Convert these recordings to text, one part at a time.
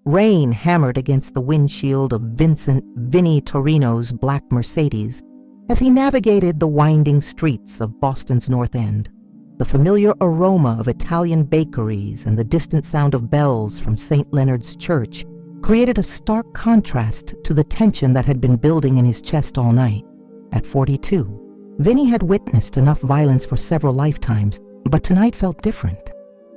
Rain hammered against the windshield of Vinnie Torino's black Mercedes as he navigated the winding streets of Boston's North End. The familiar aroma of Italian bakeries and the distant sound of bells from St. Leonard's Church created a stark contrast to the tension that had been building in his chest all night. At 42, Vinnie had witnessed enough violence for several lifetimes, but tonight felt different.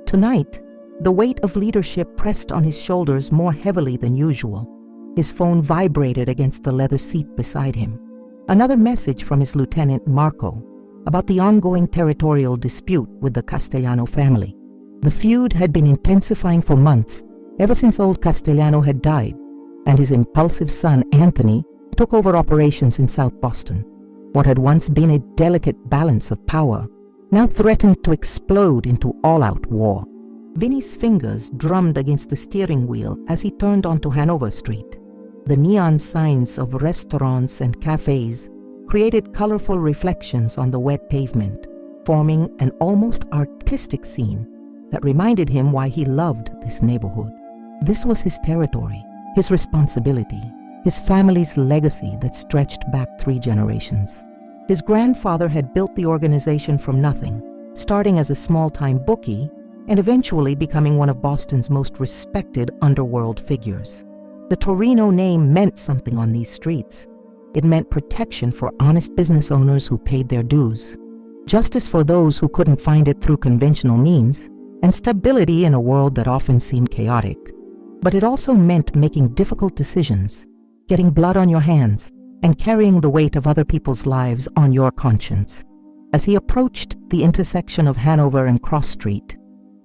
Tonight, the weight of leadership pressed on his shoulders more heavily than usual. His phone vibrated against the leather seat beside him. Another message from his lieutenant, Marco, about the ongoing territorial dispute with the Castellano family. The feud had been intensifying for months, ever since old Castellano had died, and his impulsive son, Anthony, took over operations in South Boston. What had once been a delicate balance of power now threatened to explode into all-out war. Vinnie's fingers drummed against the steering wheel as he turned onto Hanover Street. The neon signs of restaurants and cafes created colorful reflections on the wet pavement, forming an almost artistic scene that reminded him why he loved this neighborhood. This was his territory, his responsibility, his family's legacy that stretched back 3 generations. His grandfather had built the organization from nothing, starting as a small-time bookie and eventually becoming one of Boston's most respected underworld figures. The Torino name meant something on these streets. It meant protection for honest business owners who paid their dues, justice for those who couldn't find it through conventional means, and stability in a world that often seemed chaotic. But it also meant making difficult decisions, getting blood on your hands, and carrying the weight of other people's lives on your conscience. As he approached the intersection of Hanover and Cross Street,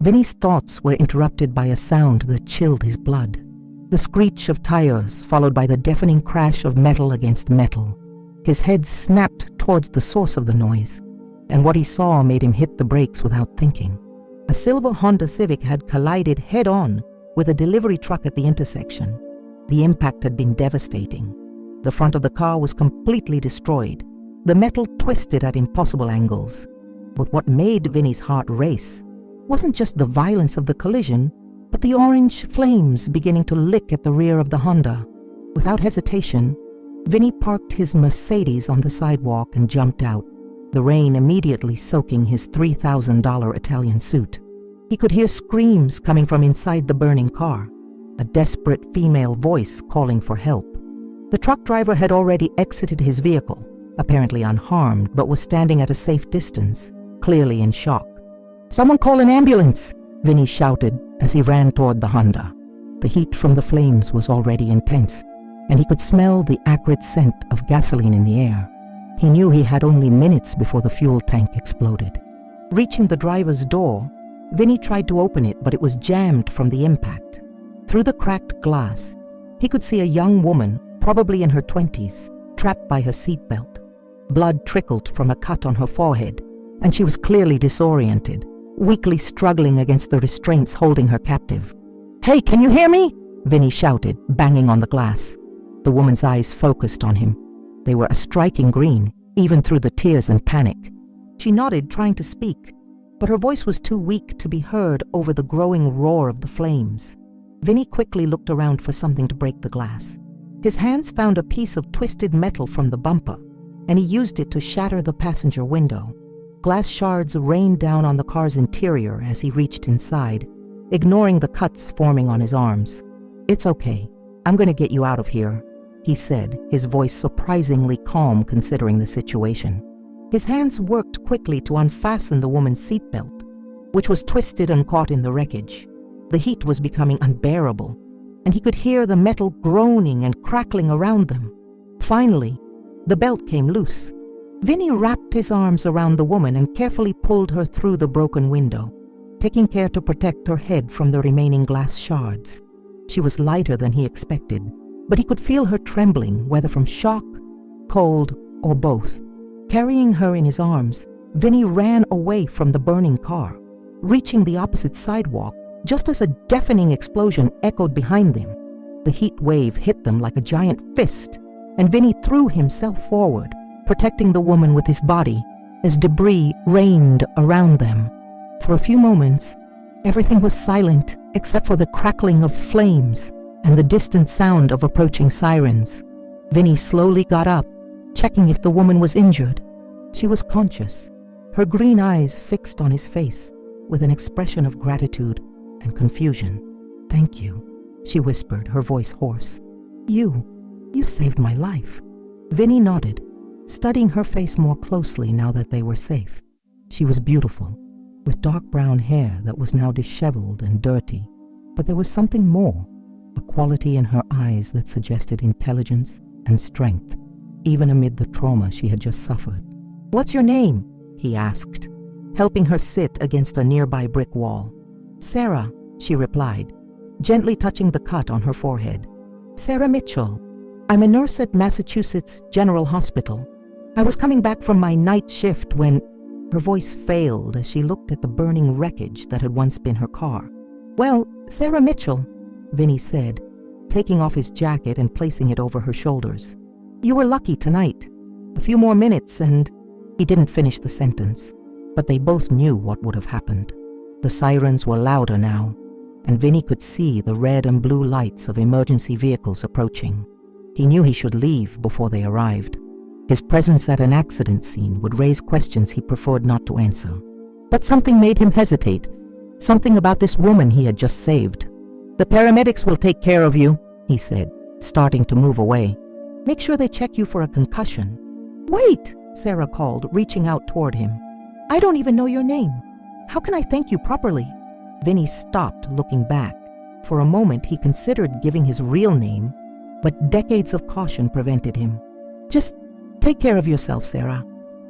Vinnie's thoughts were interrupted by a sound that chilled his blood. The screech of tires, followed by the deafening crash of metal against metal. His head snapped towards the source of the noise, and what he saw made him hit the brakes without thinking. A silver Honda Civic had collided head-on with a delivery truck at the intersection. The impact had been devastating. The front of the car was completely destroyed, the metal twisted at impossible angles. But what made Vinnie's heart race wasn't just the violence of the collision, but the orange flames beginning to lick at the rear of the Honda. Without hesitation, Vinnie parked his Mercedes on the sidewalk and jumped out, the rain immediately soaking his $3,000 Italian suit. He could hear screams coming from inside the burning car, a desperate female voice calling for help. The truck driver had already exited his vehicle, apparently unharmed, but was standing at a safe distance, clearly in shock. "Someone call an ambulance!" Vinnie shouted as he ran toward the Honda. The heat from the flames was already intense, and he could smell the acrid scent of gasoline in the air. He knew he had only minutes before the fuel tank exploded. Reaching the driver's door, Vinnie tried to open it, but it was jammed from the impact. Through the cracked glass, he could see a young woman, probably in her 20s, trapped by her seatbelt. Blood trickled from a cut on her forehead, and she was clearly disoriented, weakly struggling against the restraints holding her captive. "Hey, can you hear me?" Vinnie shouted, banging on the glass. The woman's eyes focused on him. They were a striking green, even through the tears and panic. She nodded, trying to speak, but her voice was too weak to be heard over the growing roar of the flames. Vinnie quickly looked around for something to break the glass. His hands found a piece of twisted metal from the bumper, and he used it to shatter the passenger window. Glass shards rained down on the car's interior as he reached inside, ignoring the cuts forming on his arms. "It's okay. I'm going to get you out of here," he said, his voice surprisingly calm considering the situation. His hands worked quickly to unfasten the woman's seatbelt, which was twisted and caught in the wreckage. The heat was becoming unbearable, and he could hear the metal groaning and crackling around them. Finally, the belt came loose. Vinnie wrapped his arms around the woman and carefully pulled her through the broken window, taking care to protect her head from the remaining glass shards. She was lighter than he expected, but he could feel her trembling, whether from shock, cold, or both. Carrying her in his arms, Vinnie ran away from the burning car, reaching the opposite sidewalk just as a deafening explosion echoed behind them. The heat wave hit them like a giant fist, and Vinnie threw himself forward, protecting the woman with his body as debris rained around them. For a few moments, everything was silent except for the crackling of flames and the distant sound of approaching sirens. Vinny slowly got up, checking if the woman was injured. She was conscious, her green eyes fixed on his face with an expression of gratitude and confusion. "Thank you," she whispered, her voice hoarse. You saved my life." Vinny nodded, studying her face more closely now that they were safe. She was beautiful, with dark brown hair that was now disheveled and dirty, but there was something more, a quality in her eyes that suggested intelligence and strength, even amid the trauma she had just suffered. "What's your name?" he asked, helping her sit against a nearby brick wall. "Sarah," she replied, gently touching the cut on her forehead. "Sarah Mitchell. I'm a nurse at Massachusetts General Hospital. I was coming back from my night shift when—" Her voice failed as she looked at the burning wreckage that had once been her car. "Well, Sarah Mitchell," Vinny said, taking off his jacket and placing it over her shoulders. "You were lucky tonight. A few more minutes and—" He didn't finish the sentence, but they both knew what would have happened. The sirens were louder now, and Vinny could see the red and blue lights of emergency vehicles approaching. He knew he should leave before they arrived. His presence at an accident scene would raise questions he preferred not to answer. But something made him hesitate, something about this woman he had just saved. "The paramedics will take care of you," he said, starting to move away. "Make sure they check you for a concussion." "Wait," Sarah called, reaching out toward him. "I don't even know your name. How can I thank you properly?" Vinny stopped, looking back. For a moment he considered giving his real name, but decades of caution prevented him. "Just take care of yourself, Sarah,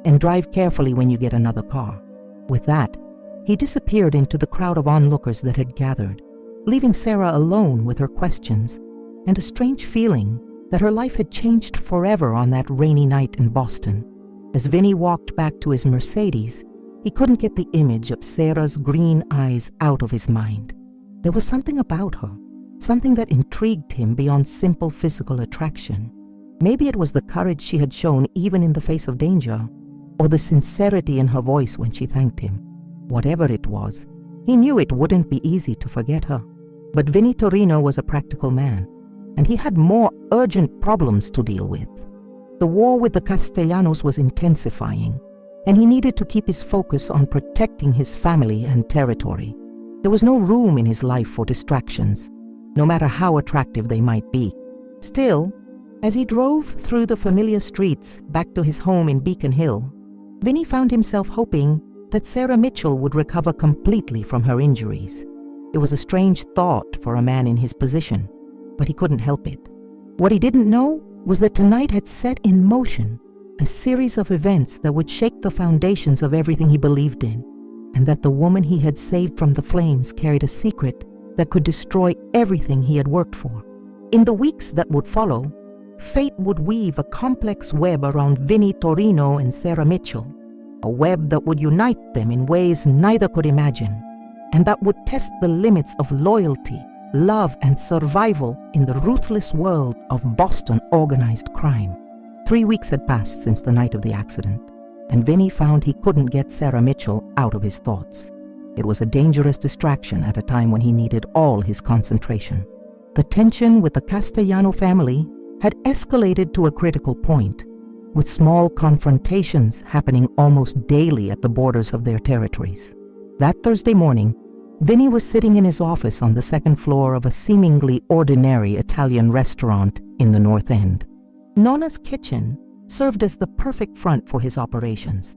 and drive carefully when you get another car." With that, he disappeared into the crowd of onlookers that had gathered, leaving Sarah alone with her questions and a strange feeling that her life had changed forever on that rainy night in Boston. As Vinny walked back to his Mercedes, he couldn't get the image of Sarah's green eyes out of his mind. There was something about her, something that intrigued him beyond simple physical attraction. Maybe it was the courage she had shown even in the face of danger, or the sincerity in her voice when she thanked him. Whatever it was, he knew it wouldn't be easy to forget her. But Vinny Torino was a practical man, and he had more urgent problems to deal with. The war with the Castellanos was intensifying, and he needed to keep his focus on protecting his family and territory. There was no room in his life for distractions, no matter how attractive they might be. Still, as he drove through the familiar streets back to his home in Beacon Hill, Vinny found himself hoping that Sarah Mitchell would recover completely from her injuries. It was a strange thought for a man in his position, but he couldn't help it. What he didn't know was that tonight had set in motion a series of events that would shake the foundations of everything he believed in, and that the woman he had saved from the flames carried a secret that could destroy everything he had worked for. In the weeks that would follow, fate would weave a complex web around Vinny Torino and Sarah Mitchell, a web that would unite them in ways neither could imagine, and that would test the limits of loyalty, love, and survival in the ruthless world of Boston organized crime. 3 weeks had passed since the night of the accident, and Vinny found he couldn't get Sarah Mitchell out of his thoughts. It was a dangerous distraction at a time when he needed all his concentration. The tension with the Castellano family had escalated to a critical point, with small confrontations happening almost daily at the borders of their territories. That Thursday morning, Vinny was sitting in his office on the second floor of a seemingly ordinary Italian restaurant in the North End. Nonna's Kitchen served as the perfect front for his operations.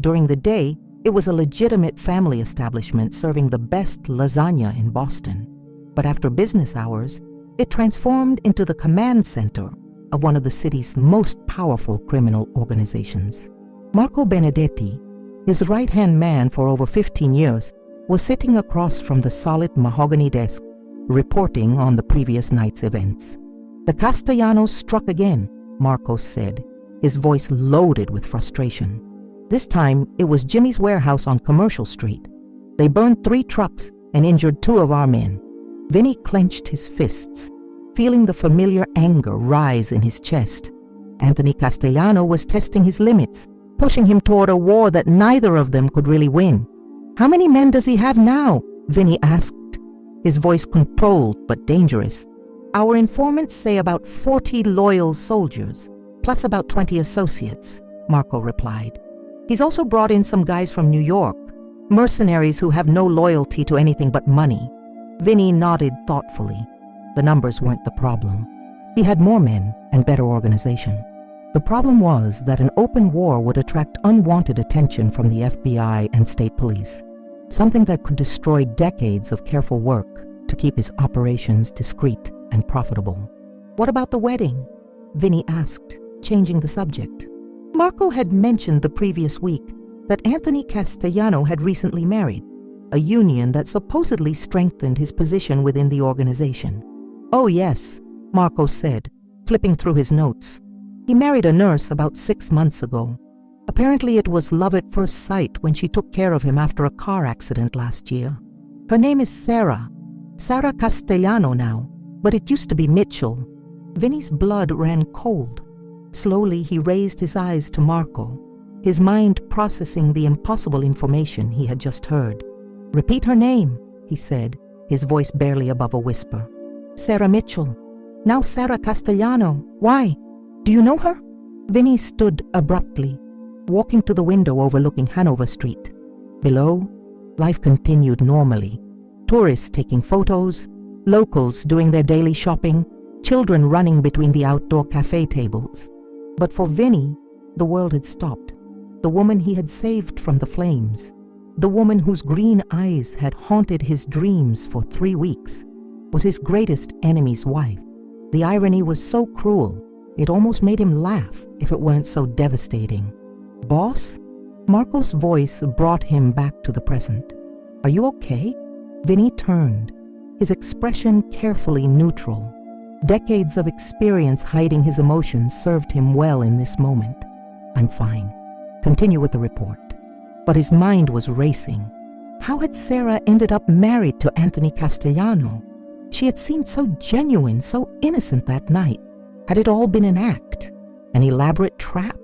During the day, it was a legitimate family establishment serving the best lasagna in Boston. But after business hours, it transformed into the command center of one of the city's most powerful criminal organizations. Marco Benedetti, his right-hand man for over 15 years, was sitting across from the solid mahogany desk, reporting on the previous night's events. "The Castellanos struck again," Marcos said, his voice loaded with frustration. "This time, it was Jimmy's warehouse on Commercial Street. They burned 3 trucks and injured 2 of our men." Vinny clenched his fists, feeling the familiar anger rise in his chest. Anthony Castellano was testing his limits, pushing him toward a war that neither of them could really win. "How many men does he have now?" Vinny asked, his voice controlled but dangerous. Our informants say about 40 loyal soldiers, plus about 20 associates, Marco replied. He's also brought in some guys from New York, mercenaries who have no loyalty to anything but money. Vinny nodded thoughtfully. The numbers weren't the problem. He had more men and better organization. The problem was that an open war would attract unwanted attention from the FBI and state police, something that could destroy decades of careful work to keep his operations discreet and profitable. What about the wedding? Vinny asked, changing the subject. Marco had mentioned the previous week that Anthony Castellano had recently married, a union that supposedly strengthened his position within the organization. Oh yes, Marco said, flipping through his notes. He married a nurse about 6 months ago. Apparently it was love at first sight when she took care of him after a car accident last year. Her name is Sarah Castellano now, but it used to be Mitchell. Vinny's blood ran cold. Slowly he raised his eyes to Marco, his mind processing the impossible information he had just heard. Repeat her name, he said, his voice barely above a whisper. Sarah Mitchell. Now Sarah Castellano. Why? Do you know her? Vinny stood abruptly, walking to the window overlooking Hanover Street. Below, life continued normally. Tourists taking photos, locals doing their daily shopping, children running between the outdoor cafe tables. But for Vinny, the world had stopped. The woman he had saved from the flames, the woman whose green eyes had haunted his dreams for 3 weeks, was his greatest enemy's wife. The irony was so cruel, it almost made him laugh if it weren't so devastating. Boss? Marco's voice brought him back to the present. Are you okay? Vinny turned, his expression carefully neutral. Decades of experience hiding his emotions served him well in this moment. I'm fine. Continue with the report. But his mind was racing. How had Sarah ended up married to Anthony Castellano? She had seemed so genuine, so innocent that night. Had it all been an act, an elaborate trap?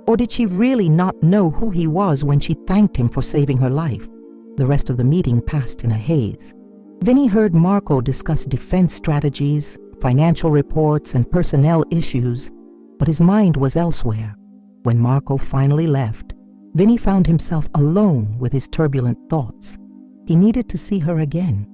Or did she really not know who he was when she thanked him for saving her life? The rest of the meeting passed in a haze. Vinny heard Marco discuss defense strategies, financial reports, and personnel issues, but his mind was elsewhere. When Marco finally left, Vinny found himself alone with his turbulent thoughts. He needed to see her again.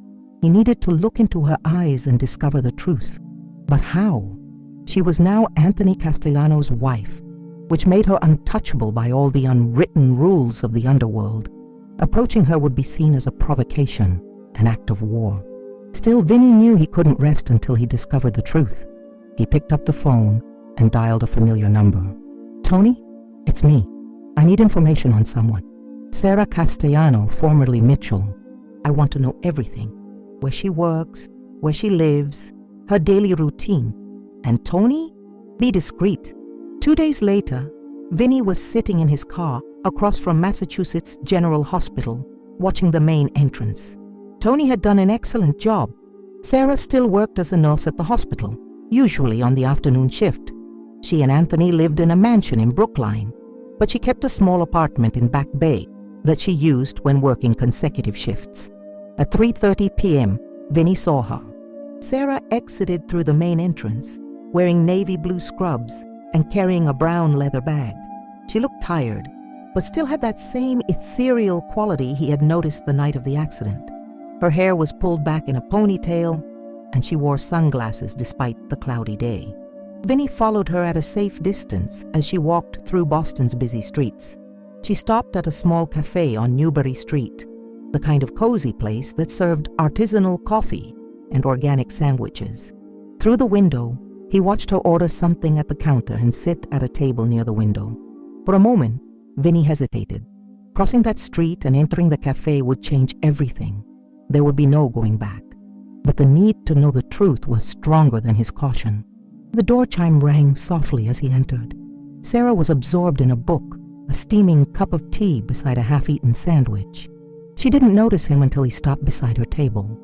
He needed to look into her eyes and discover the truth. But how? She was now Anthony Castellano's wife, which made her untouchable by all the unwritten rules of the underworld. Approaching her would be seen as a provocation, an act of war. Still, Vinny knew he couldn't rest until he discovered the truth. He picked up the phone and dialed a familiar number. Tony? It's me. I need information on someone. Sarah Castellano, formerly Mitchell. I want to know everything. Where she works, where she lives, her daily routine. And Tony? Be discreet. 2 days later, Vinny was sitting in his car across from Massachusetts General Hospital, watching the main entrance. Tony had done an excellent job. Sarah still worked as a nurse at the hospital, usually on the afternoon shift. She and Anthony lived in a mansion in Brookline, but she kept a small apartment in Back Bay that she used when working consecutive shifts. At 3:30 p.m., Vinny saw her. Sarah exited through the main entrance, wearing navy blue scrubs and carrying a brown leather bag. She looked tired, but still had that same ethereal quality he had noticed the night of the accident. Her hair was pulled back in a ponytail, and she wore sunglasses despite the cloudy day. Vinny followed her at a safe distance as she walked through Boston's busy streets. She stopped at a small cafe on Newbury Street, the kind of cozy place that served artisanal coffee and organic sandwiches. Through the window, he watched her order something at the counter and sit at a table near the window. For a moment, Vinny hesitated. Crossing that street and entering the cafe would change everything. There would be no going back. But the need to know the truth was stronger than his caution. The door chime rang softly as he entered. Sarah was absorbed in a book, a steaming cup of tea beside a half-eaten sandwich. She didn't notice him until he stopped beside her table.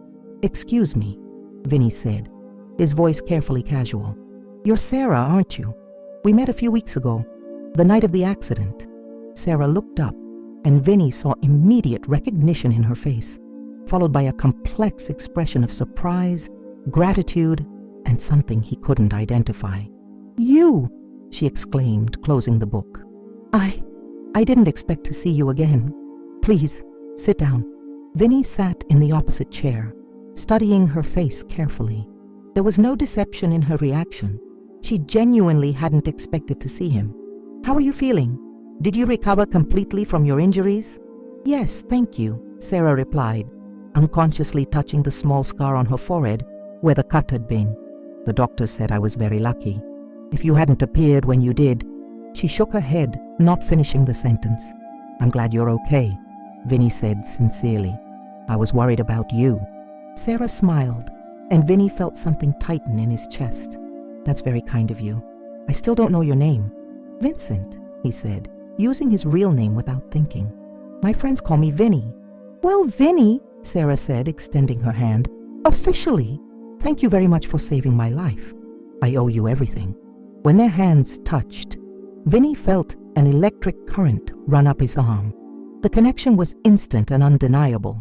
"Excuse me," Vinny said, his voice carefully casual. "You're Sarah, aren't you? We met a few weeks ago, the night of the accident." Sarah looked up, and Vinny saw immediate recognition in her face, followed by a complex expression of surprise, gratitude, and something he couldn't identify. "You!" she exclaimed, closing the book. I didn't expect to see you again. Please, sit down." Vinny sat in the opposite chair, studying her face carefully. There was no deception in her reaction. She genuinely hadn't expected to see him. "How are you feeling? Did you recover completely from your injuries?" "Yes, thank you," Sarah replied, unconsciously touching the small scar on her forehead where the cut had been. "The doctor said I was very lucky. If you hadn't appeared when you did..." She shook her head, not finishing the sentence. "I'm glad you're okay," Vinny said sincerely. "I was worried about you." Sarah smiled, and Vinny felt something tighten in his chest. "That's very kind of you. I still don't know your name." "Vincent," he said, using his real name without thinking. "My friends call me Vinny." "Well, Vinny," Sarah said, extending her hand, "officially, thank you very much for saving my life. I owe you everything." When their hands touched, Vinny felt an electric current run up his arm. The connection was instant and undeniable,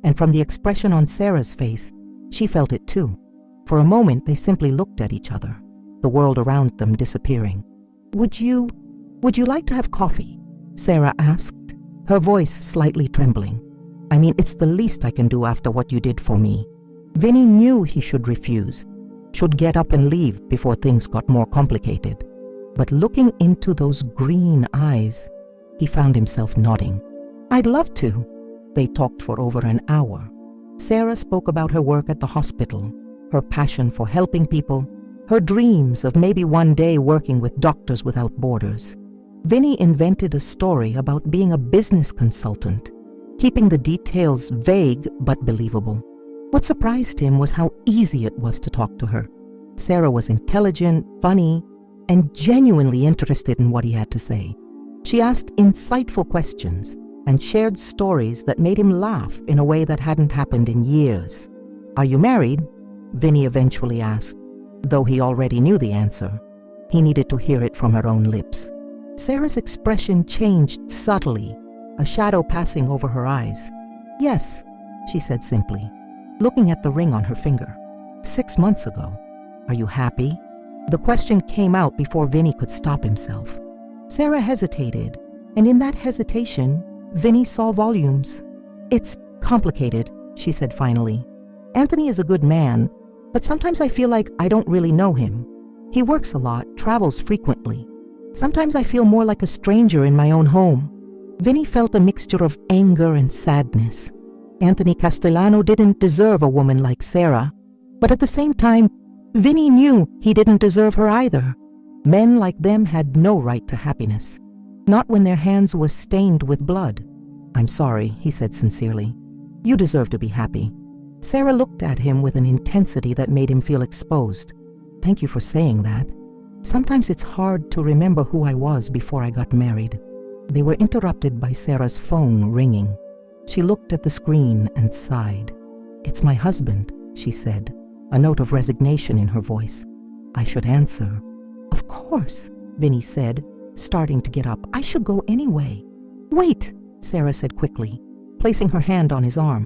and from the expression on Sarah's face, she felt it too. For a moment, they simply looked at each other, the world around them disappearing. Would you like to have coffee?" Sarah asked, her voice slightly trembling. "I mean, it's the least I can do after what you did for me." Vinny knew he should refuse, should get up and leave before things got more complicated. But looking into those green eyes, he found himself nodding. "I'd love to." They talked for over an hour. Sarah spoke about her work at the hospital, her passion for helping people, her dreams of maybe one day working with Doctors Without Borders. Vinny invented a story about being a business consultant, keeping the details vague but believable. What surprised him was how easy it was to talk to her. Sarah was intelligent, funny, and genuinely interested in what he had to say. She asked insightful questions and shared stories that made him laugh in a way that hadn't happened in years. "Are you married?" Vinny eventually asked, though he already knew the answer. He needed to hear it from her own lips. Sarah's expression changed subtly, a shadow passing over her eyes. "Yes," she said simply, looking at the ring on her finger. "6 months ago. Are you happy?" The question came out before Vinny could stop himself. Sarah hesitated, and in that hesitation, Vinny saw volumes. "It's complicated," she said finally. "Anthony is a good man, but sometimes I feel like I don't really know him. He works a lot, travels frequently. Sometimes I feel more like a stranger in my own home." Vinny felt a mixture of anger and sadness. Anthony Castellano didn't deserve a woman like Sarah, but at the same time, Vinny knew he didn't deserve her either. Men like them had no right to happiness, not when their hands were stained with blood. "I'm sorry," he said sincerely. "You deserve to be happy." Sarah looked at him with an intensity that made him feel exposed. "Thank you for saying that. Sometimes it's hard to remember who I was before I got married." They were interrupted by Sarah's phone ringing. She looked at the screen and sighed. "It's my husband," she said, a note of resignation in her voice. "I should answer." "Of course," Vinny said, starting to get up. "I should go anyway." "Wait," Sarah said quickly, placing her hand on his arm.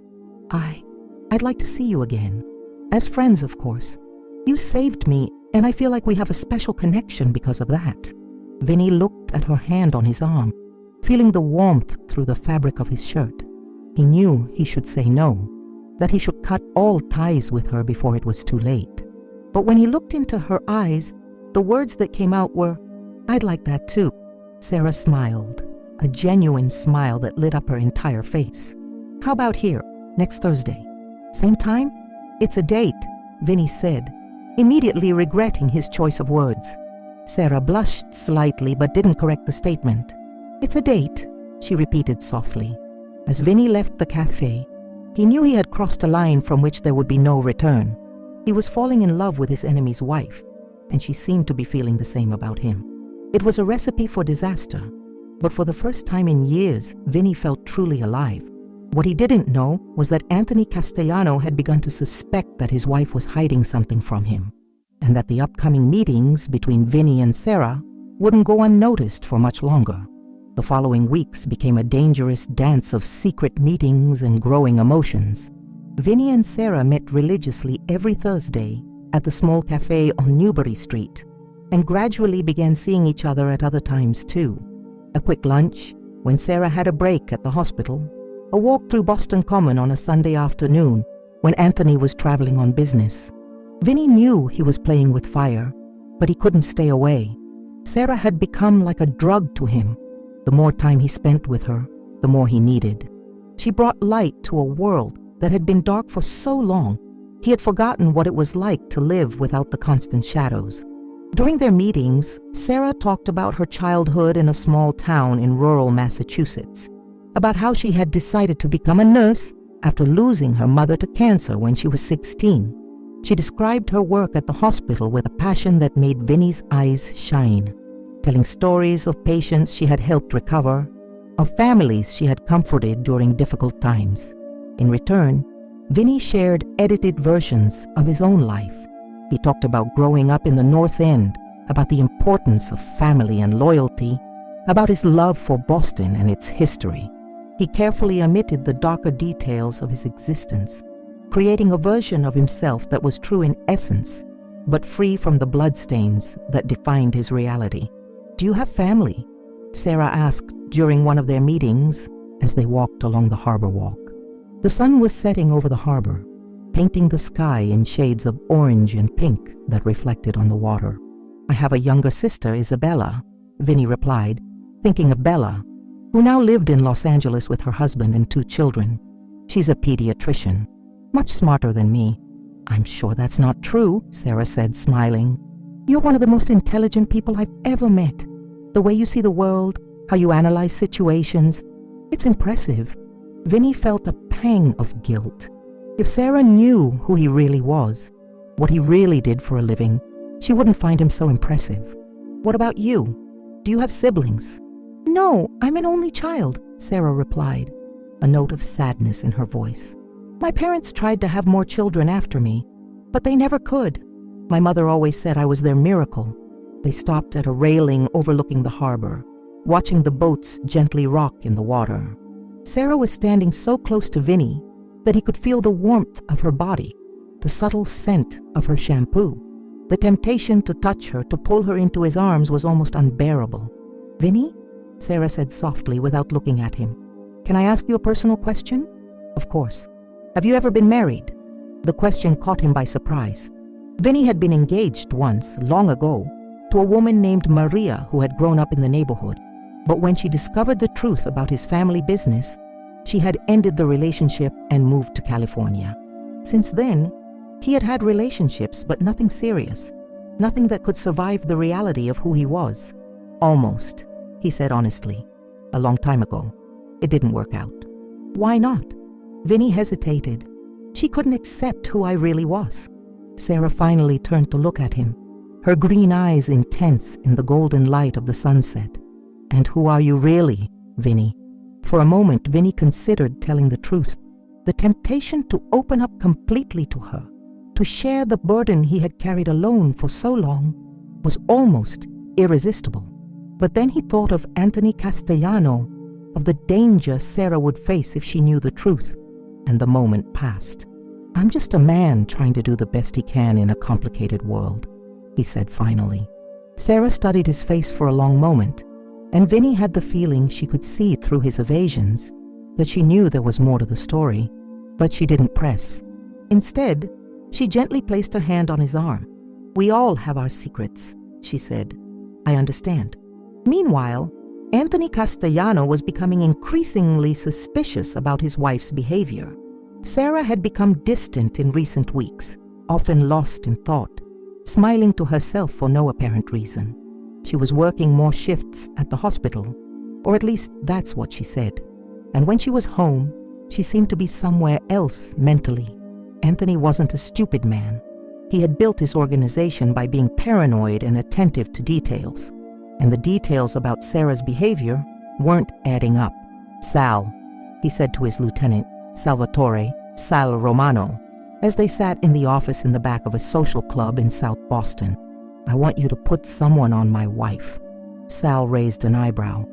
I'd like to see you again. As friends, of course. You saved me, and I feel like we have a special connection because of that." Vinny looked at her hand on his arm, feeling the warmth through the fabric of his shirt. He knew he should say no, that he should cut all ties with her before it was too late. But when he looked into her eyes, the words that came out were, "I'd like that too." Sarah smiled, a genuine smile that lit up her entire face. "How about here, next Thursday? Same time?" "It's a date," Vinny said, immediately regretting his choice of words. Sarah blushed slightly but didn't correct the statement. "It's a date," she repeated softly. As Vinny left the cafe, he knew he had crossed a line from which there would be no return. He was falling in love with his enemy's wife, and she seemed to be feeling the same about him. It was a recipe for disaster, but for the first time in years, Vinny felt truly alive. What he didn't know was that Anthony Castellano had begun to suspect that his wife was hiding something from him, and that the upcoming meetings between Vinny and Sarah wouldn't go unnoticed for much longer. The following weeks became a dangerous dance of secret meetings and growing emotions. Vinny and Sarah met religiously every Thursday, at the small cafe on Newbury Street, and gradually began seeing each other at other times too. A quick lunch, when Sarah had a break at the hospital, a walk through Boston Common on a Sunday afternoon when Anthony was traveling on business. Vinny knew he was playing with fire, but he couldn't stay away. Sarah had become like a drug to him. The more time he spent with her, the more he needed. She brought light to a world that had been dark for so long, he had forgotten what it was like to live without the constant shadows. During their meetings, Sarah talked about her childhood in a small town in rural Massachusetts, about how she had decided to become a nurse after losing her mother to cancer when she was 16. She described her work at the hospital with a passion that made Vinny's eyes shine, telling stories of patients she had helped recover, of families she had comforted during difficult times. In return, Vinny shared edited versions of his own life. He talked about growing up in the North End, about the importance of family and loyalty, about his love for Boston and its history. He carefully omitted the darker details of his existence, creating a version of himself that was true in essence, but free from the bloodstains that defined his reality. "Do you have family?" Sarah asked during one of their meetings as they walked along the harbor walk. The sun was setting over the harbor, painting the sky in shades of orange and pink that reflected on the water. "I have a younger sister, Isabella," Vinny replied, thinking of Bella, who now lived in Los Angeles with her husband and 2 children. "She's a pediatrician, much smarter than me." "I'm sure that's not true," Sarah said, smiling. "You're one of the most intelligent people I've ever met. The way you see the world, how you analyze situations, it's impressive." Vinny felt a pang of guilt. If Sarah knew who he really was, what he really did for a living, she wouldn't find him so impressive. "What about you? Do you have siblings?" "No, I'm an only child," Sarah replied, a note of sadness in her voice. "My parents tried to have more children after me, but they never could. My mother always said I was their miracle." They stopped at a railing overlooking the harbor, watching the boats gently rock in the water. Sarah was standing so close to Vinny that he could feel the warmth of her body, the subtle scent of her shampoo. The temptation to touch her, to pull her into his arms, was almost unbearable. "Vinny?" Sarah said softly without looking at him. "Can I ask you a personal question?" "Of course." "Have you ever been married?" The question caught him by surprise. Vinny had been engaged once, long ago, to a woman named Maria who had grown up in the neighborhood. But when she discovered the truth about his family business, she had ended the relationship and moved to California. Since then, he had had relationships, but nothing serious, nothing that could survive the reality of who he was. "Almost," he said honestly. "A long time ago. It didn't work out." "Why not?" Vinny hesitated. "She couldn't accept who I really was." Sarah finally turned to look at him, her green eyes intense in the golden light of the sunset. "And who are you really, Vinny?" For a moment, Vinny considered telling the truth. The temptation to open up completely to her, to share the burden he had carried alone for so long, was almost irresistible. But then he thought of Anthony Castellano, of the danger Sarah would face if she knew the truth, and the moment passed. "I'm just a man trying to do the best he can in a complicated world," he said finally. Sarah studied his face for a long moment, and Vinny had the feeling she could see through his evasions, that she knew there was more to the story, but she didn't press. Instead, she gently placed her hand on his arm. "We all have our secrets," she said. "I understand." Meanwhile, Anthony Castellano was becoming increasingly suspicious about his wife's behavior. Sarah had become distant in recent weeks, often lost in thought, smiling to herself for no apparent reason. She was working more shifts at the hospital, or at least that's what she said. And when she was home, she seemed to be somewhere else mentally. Anthony wasn't a stupid man. He had built his organization by being paranoid and attentive to details, and the details about Sarah's behavior weren't adding up. "Sal," he said to his lieutenant, Salvatore Sal Romano, as they sat in the office in the back of a social club in South Boston. "I want you to put someone on my wife." Sal raised an eyebrow.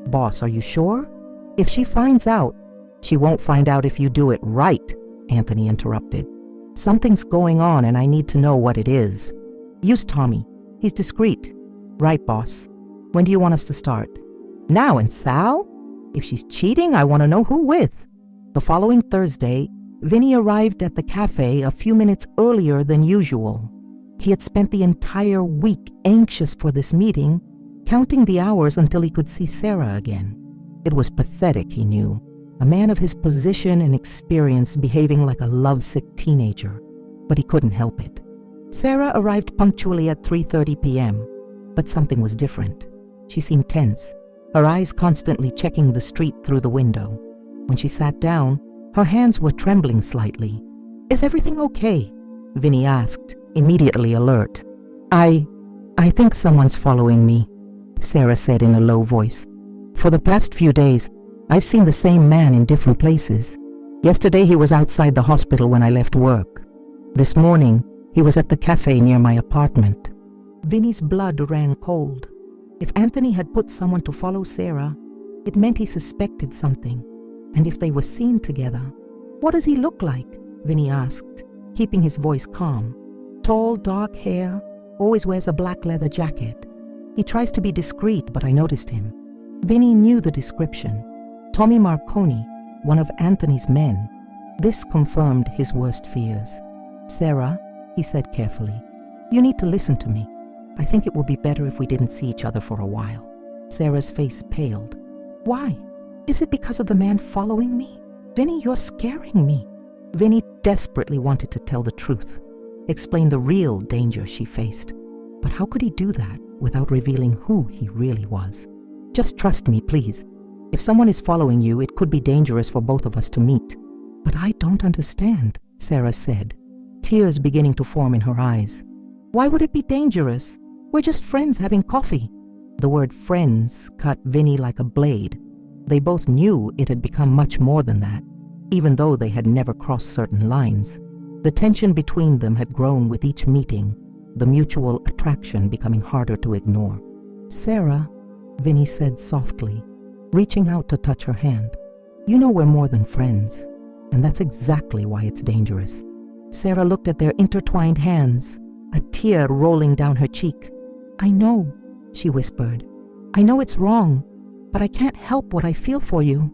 "Boss, are you sure? If she finds out..." "She won't find out if you do it right," Anthony interrupted. Something's going on and I need to know what it is. Use Tommy. He's discreet. Right, boss. When do you want us to start? Now, and Sal? If she's cheating, I want to know who with. The following Thursday, Vinny arrived at the cafe a few minutes earlier than usual. He had spent the entire week anxious for this meeting, counting the hours until he could see Sarah again. It was pathetic, he knew. A man of his position and experience behaving like a lovesick teenager. But he couldn't help it. Sarah arrived punctually at 3:30 p.m., but something was different. She seemed tense, her eyes constantly checking the street through the window. When she sat down, her hands were trembling slightly. "Is everything okay?" Vinny asked, immediately alert. I think someone's following me," Sarah said in a low voice. "For the past few days, I've seen the same man in different places. Yesterday he was outside the hospital when I left work. This morning, he was at the cafe near my apartment." Vinny's blood ran cold. If Anthony had put someone to follow Sarah, it meant he suspected something. And if they were seen together, "What does he look like?" Vinny asked, keeping his voice calm. "Tall, dark hair, always wears a black leather jacket. He tries to be discreet, but I noticed him." Vinny knew the description. Tommy Marconi, one of Anthony's men. This confirmed his worst fears. "Sarah," he said carefully, "you need to listen to me. I think it would be better if we didn't see each other for a while." Sarah's face paled. "Why? Is it because of the man following me? Vinny, you're scaring me." Vinny desperately wanted to tell the truth, explain the real danger she faced. But how could he do that without revealing who he really was? "Just trust me, please. If someone is following you, it could be dangerous for both of us to meet." "But I don't understand," Sarah said, tears beginning to form in her eyes. "Why would it be dangerous? We're just friends having coffee." The word friends cut Vinny like a blade. They both knew it had become much more than that, even though they had never crossed certain lines. The tension between them had grown with each meeting, the mutual attraction becoming harder to ignore. "Sarah," Vinny said softly, reaching out to touch her hand, "you know we're more than friends, and that's exactly why it's dangerous." Sarah looked at their intertwined hands, a tear rolling down her cheek. "I know," she whispered. "I know it's wrong, but I can't help what I feel for you.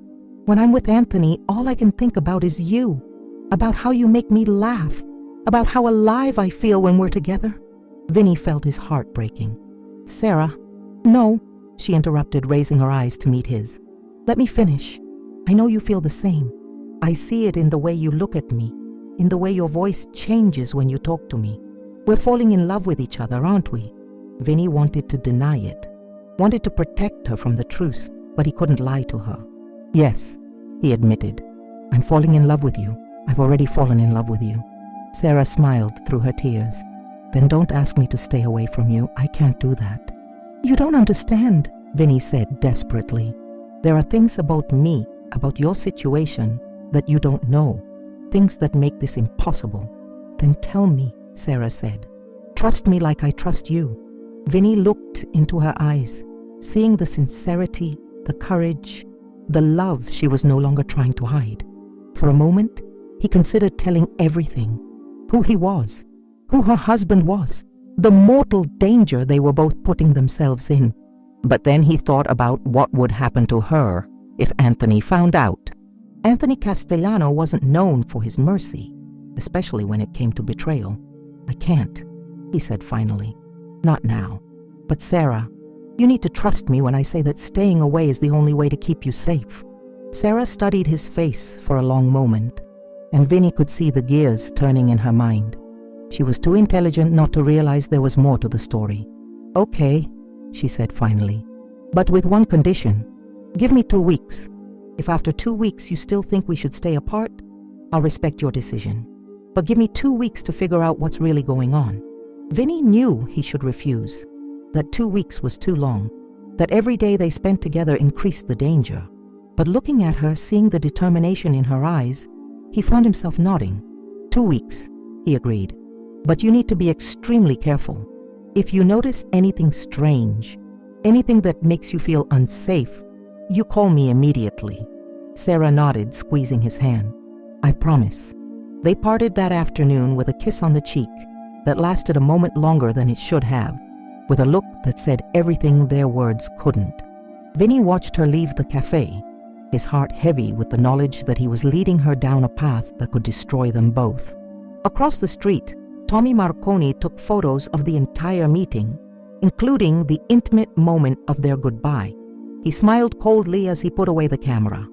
When I'm with Anthony, all I can think about is you, about how you make me laugh, about how alive I feel when we're together." Vinny felt his heart breaking. "Sarah." "No," she interrupted, raising her eyes to meet his. "Let me finish. I know you feel the same. I see it in the way you look at me, in the way your voice changes when you talk to me. We're falling in love with each other, aren't we?" Vinny wanted to deny it, wanted to protect her from the truth, but he couldn't lie to her. "Yes," he admitted. "I'm falling in love with you. I've already fallen in love with you." Sarah smiled through her tears. "Then don't ask me to stay away from you. I can't do that." "You don't understand," Vinny said desperately. "There are things about me, about your situation, that you don't know. Things that make this impossible." "Then tell me," Sarah said. "Trust me like I trust you." Vinny looked into her eyes, seeing the sincerity, the courage, the love she was no longer trying to hide. For a moment, he considered telling everything. Who he was, who her husband was, the mortal danger they were both putting themselves in. But then he thought about what would happen to her if Anthony found out. Anthony Castellano wasn't known for his mercy, especially when it came to betrayal. "I can't," he said finally. "Not now. But Sarah, you need to trust me when I say that staying away is the only way to keep you safe." Sarah studied his face for a long moment, and Vinny could see the gears turning in her mind. She was too intelligent not to realize there was more to the story. "Okay," she said finally, "but with one condition. Give me 2 weeks. If after 2 weeks you still think we should stay apart, I'll respect your decision. But give me 2 weeks to figure out what's really going on." Vinny knew he should refuse, that 2 weeks was too long, that every day they spent together increased the danger. But looking at her, seeing the determination in her eyes, he found himself nodding. 2 weeks, he agreed. "But you need to be extremely careful. If you notice anything strange, anything that makes you feel unsafe, you call me immediately." Sarah nodded, squeezing his hand. "I promise." They parted that afternoon with a kiss on the cheek that lasted a moment longer than it should have, with a look that said everything their words couldn't. Vinny watched her leave the cafe, his heart heavy with the knowledge that he was leading her down a path that could destroy them both. Across the street, Tommy Marconi took photos of the entire meeting, including the intimate moment of their goodbye. He smiled coldly as he put away the camera.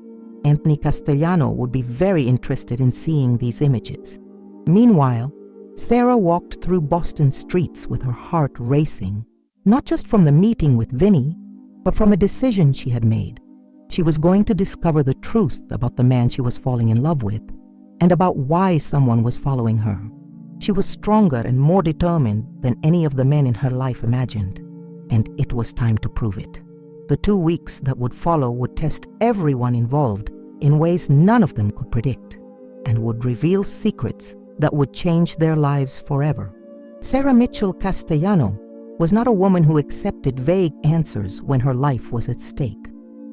Anthony Castellano would be very interested in seeing these images. Meanwhile, Sarah walked through Boston streets with her heart racing, not just from the meeting with Vinny, but from a decision she had made. She was going to discover the truth about the man she was falling in love with, and about why someone was following her. She was stronger and more determined than any of the men in her life imagined, and it was time to prove it. The 2 weeks that would follow would test everyone involved in ways none of them could predict, and would reveal secrets that would change their lives forever. Sarah Mitchell Castellano was not a woman who accepted vague answers when her life was at stake.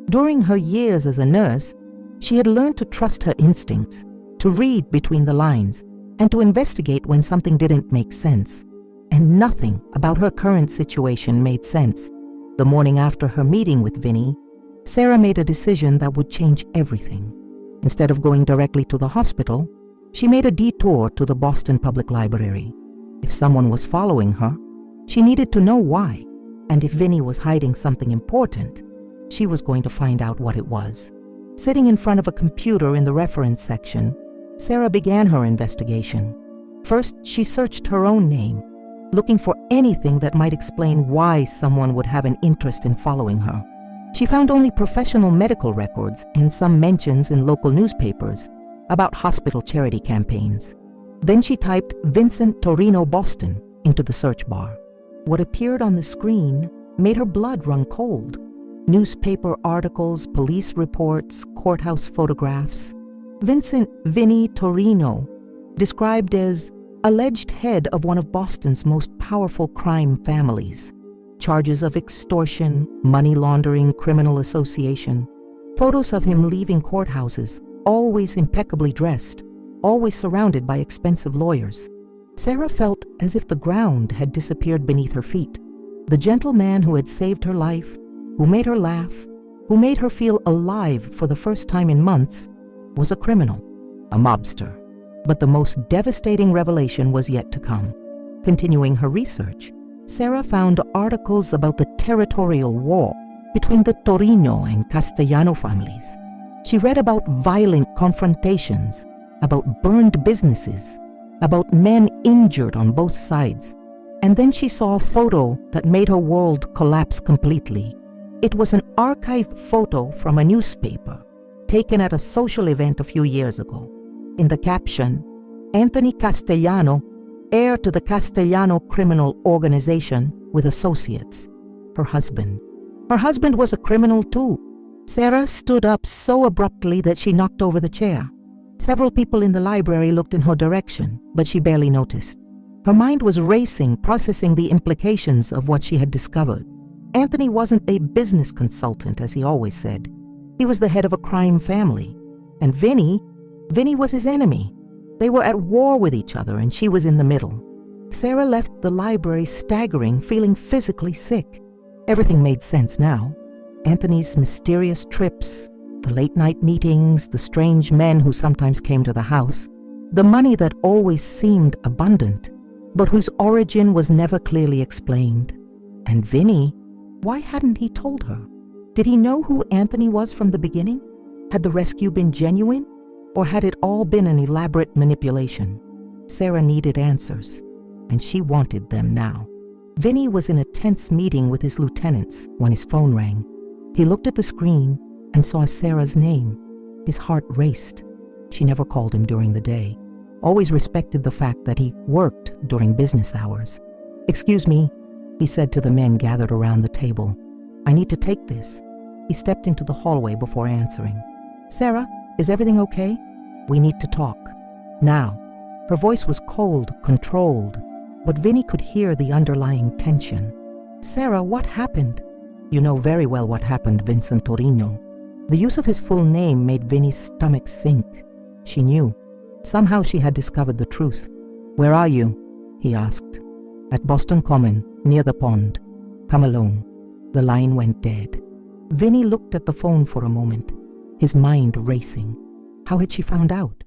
During her years as a nurse, she had learned to trust her instincts, to read between the lines, and to investigate when something didn't make sense. And nothing about her current situation made sense. The morning after her meeting with Vinny, Sarah made a decision that would change everything. Instead of going directly to the hospital, she made a detour to the Boston Public Library. If someone was following her, she needed to know why. And if Vinny was hiding something important, she was going to find out what it was. Sitting in front of a computer in the reference section, Sarah began her investigation. First, she searched her own name, looking for anything that might explain why someone would have an interest in following her. She found only professional medical records and some mentions in local newspapers about hospital charity campaigns. Then she typed Vincent Torino Boston into the search bar. What appeared on the screen made her blood run cold. Newspaper articles, police reports, courthouse photographs. Vincent Vinny Torino, described as alleged head of one of Boston's most powerful crime families. Charges of extortion, money laundering, criminal association. Photos of him leaving courthouses, always impeccably dressed, always surrounded by expensive lawyers. Sarah felt as if the ground had disappeared beneath her feet. The gentle man who had saved her life, who made her laugh, who made her feel alive for the first time in months, was a criminal, a mobster. But the most devastating revelation was yet to come. Continuing her research, Sarah found articles about the territorial war between the Torino and Castellano families. She read about violent confrontations, about burned businesses, about men injured on both sides. And then she saw a photo that made her world collapse completely. It was an archived photo from a newspaper taken at a social event a few years ago. In the caption, Anthony Castellano, heir to the Castellano criminal organization with associates. Her husband. Her husband was a criminal too. Sarah stood up so abruptly that she knocked over the chair. Several people in the library looked in her direction, but she barely noticed. Her mind was racing, processing the implications of what she had discovered. Anthony wasn't a business consultant, as he always said. He was the head of a crime family. And Vinny was his enemy. They were at war with each other, and she was in the middle. Sarah left the library staggering, feeling physically sick. Everything made sense now. Anthony's mysterious trips, the late-night meetings, the strange men who sometimes came to the house, the money that always seemed abundant, but whose origin was never clearly explained. And Vinny, why hadn't he told her? Did he know who Anthony was from the beginning? Had the rescue been genuine? Or had it all been an elaborate manipulation? Sarah needed answers, and she wanted them now. Vinny was in a tense meeting with his lieutenants when his phone rang. He looked at the screen and saw Sarah's name. His heart raced. She never called him during the day, always respected the fact that he worked during business hours. "Excuse me," he said to the men gathered around the table. "I need to take this." He stepped into the hallway before answering. "Sarah, is everything okay? We need to talk. Now." Her voice was cold, controlled, but Vinny could hear the underlying tension. "Sarah, what happened?" "You know very well what happened, Vincent Torino." The use of his full name made Vinny's stomach sink. She knew. Somehow she had discovered the truth. "Where are you?" he asked. "At Boston Common, near the pond. Come alone." The line went dead. Vinny looked at the phone for a moment, his mind racing. How had she found out?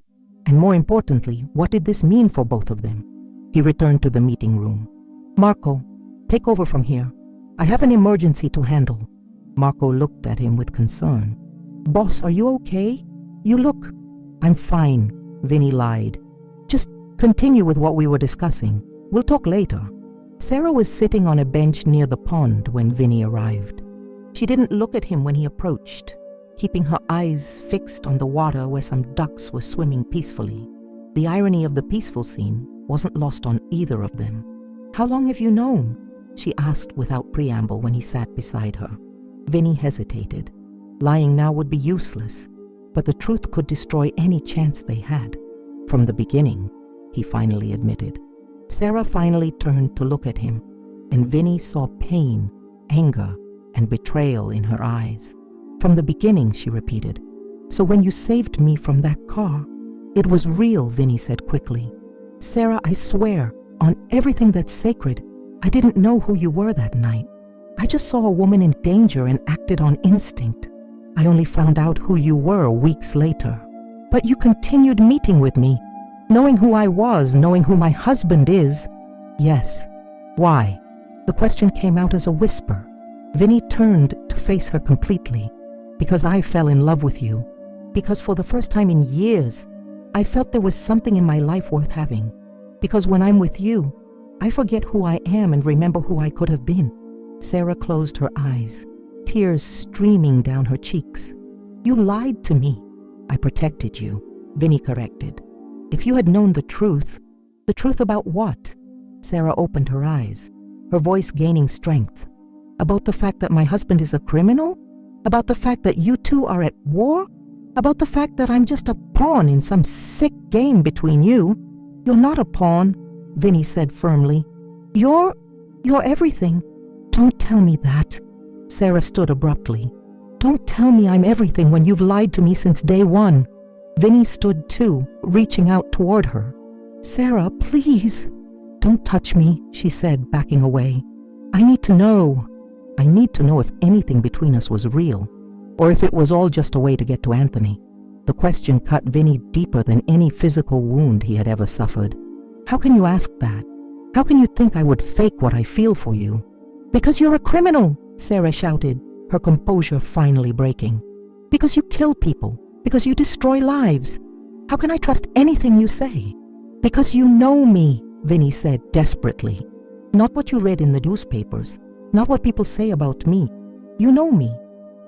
And more importantly, what did this mean for both of them? He returned to the meeting room. "Marco, take over from here. I have an emergency to handle." Marco looked at him with concern. "Boss, are you okay? You look—" "I'm fine," Vinny lied. "Just continue with what we were discussing. We'll talk later." Sarah was sitting on a bench near the pond when Vinny arrived. She didn't look at him when he approached, keeping her eyes fixed on the water where some ducks were swimming peacefully. The irony of the peaceful scene wasn't lost on either of them. "How long have you known?" she asked without preamble when he sat beside her. Vinny hesitated. Lying now would be useless, but the truth could destroy any chance they had. "From the beginning," he finally admitted. Sarah finally turned to look at him, and Vinny saw pain, anger, and betrayal in her eyes. "From the beginning," she repeated. "So when you saved me from that car—" "It was real," Vinny said quickly. "Sarah, I swear, on everything that's sacred, I didn't know who you were that night. I just saw a woman in danger and acted on instinct. I only found out who you were weeks later. But you continued meeting with me, knowing who I was, knowing who my husband is." "Yes." "Why?" The question came out as a whisper. Vinny turned to face her completely. "Because I fell in love with you. Because for the first time in years, I felt there was something in my life worth having. Because when I'm with you, I forget who I am and remember who I could have been." Sarah closed her eyes, tears streaming down her cheeks. "You lied to me." "I protected you," Vinny corrected. "If you had known the truth about what?" Sarah opened her eyes, her voice gaining strength. "About the fact that my husband is a criminal? About the fact that you two are at war? About the fact that I'm just a pawn in some sick game between you?" "You're not a pawn," Vinny said firmly. You're everything." "Don't tell me that." Sarah stood abruptly. "Don't tell me I'm everything when you've lied to me since day one." Vinny stood too, reaching out toward her. "Sarah, please." "Don't touch me," she said, backing away. I need to know if anything between us was real, or if it was all just a way to get to Anthony." The question cut Vinny deeper than any physical wound he had ever suffered. "How can you ask that? How can you think I would fake what I feel for you?" "Because you're a criminal," Sarah shouted, her composure finally breaking. "Because you kill people. Because you destroy lives. How can I trust anything you say?" "Because you know me," Vinny said desperately. "Not what you read in the newspapers, not what people say about me. You know me.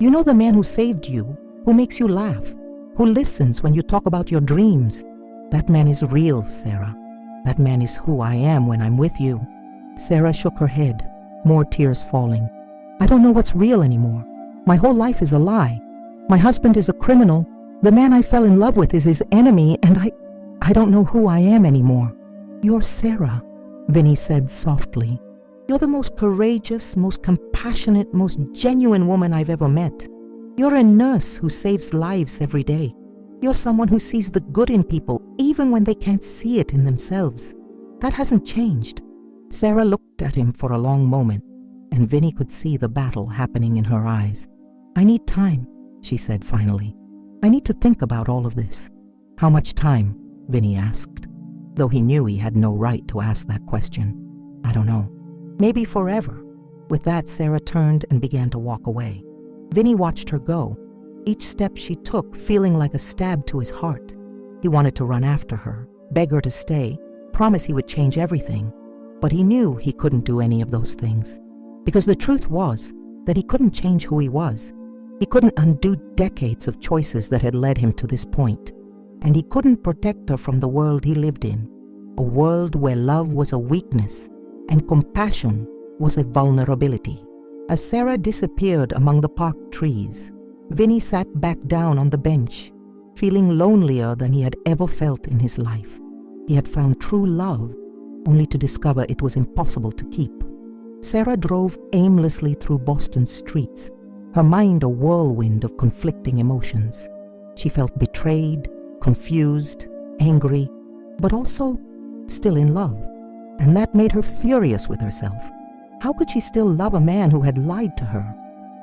You know the man who saved you, who makes you laugh, who listens when you talk about your dreams. That man is real, Sarah. That man is who I am when I'm with you." Sarah shook her head, more tears falling. "I don't know what's real anymore. My whole life is a lie. My husband is a criminal. The man I fell in love with is his enemy, and I don't know who I am anymore." "You're Sarah," Vinny said softly. "You're the most courageous, most compassionate, most genuine woman I've ever met. You're a nurse who saves lives every day. You're someone who sees the good in people even when they can't see it in themselves. That hasn't changed." Sarah looked at him for a long moment, and Vinny could see the battle happening in her eyes. "I need time," she said finally. "I need to think about all of this." "How much time?" Vinny asked, though he knew he had no right to ask that question. "I don't know. Maybe forever." With that, Sarah turned and began to walk away. Vinny watched her go, each step she took feeling like a stab to his heart. He wanted to run after her, beg her to stay, promise he would change everything. But he knew he couldn't do any of those things. Because the truth was that he couldn't change who he was. He couldn't undo decades of choices that had led him to this point. And he couldn't protect her from the world he lived in. A world where love was a weakness and compassion was a vulnerability. As Sarah disappeared among the park trees, Vinny sat back down on the bench, feeling lonelier than he had ever felt in his life. He had found true love, only to discover it was impossible to keep. Sarah drove aimlessly through Boston's streets, her mind a whirlwind of conflicting emotions. She felt betrayed, confused, angry, but also still in love. And that made her furious with herself. How could she still love a man who had lied to her?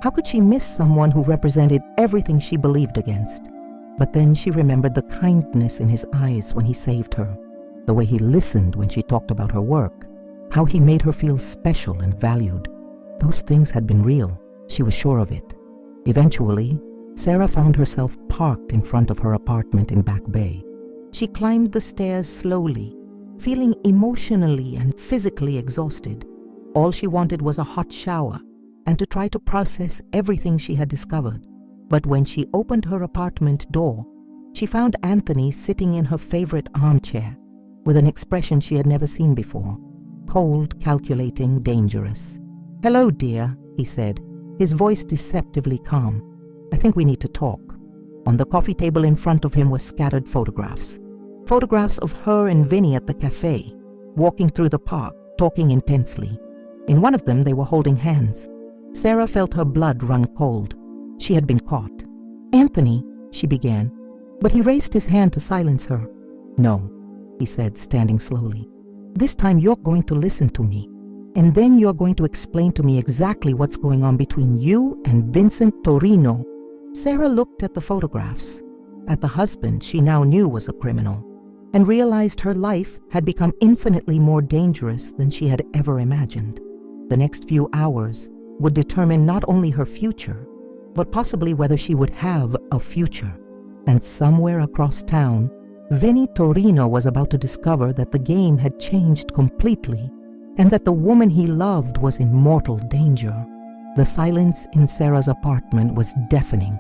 How could she miss someone who represented everything she believed against? But then she remembered the kindness in his eyes when he saved her, the way he listened when she talked about her work, how he made her feel special and valued. Those things had been real. She was sure of it. Eventually, Sarah found herself parked in front of her apartment in Back Bay. She climbed the stairs slowly, feeling emotionally and physically exhausted. All she wanted was a hot shower and to try to process everything she had discovered. But when she opened her apartment door, she found Anthony sitting in her favorite armchair with an expression she had never seen before: cold, calculating, dangerous. "Hello, dear," he said, his voice deceptively calm. "I think we need to talk." On the coffee table in front of him were scattered photographs. Photographs of her and Vinny at the cafe, walking through the park, talking intensely. In one of them, they were holding hands. Sarah felt her blood run cold. She had been caught. "Anthony," she began, but he raised his hand to silence her. "No," he said, standing slowly. "This time you're going to listen to me, and then you're going to explain to me exactly what's going on between you and Vincent Torino." Sarah looked at the photographs, at the husband she now knew was a criminal, and realized her life had become infinitely more dangerous than she had ever imagined. The next few hours would determine not only her future, but possibly whether she would have a future. And somewhere across town, Vinny Torino was about to discover that the game had changed completely, and that the woman he loved was in mortal danger. The silence in Sarah's apartment was deafening.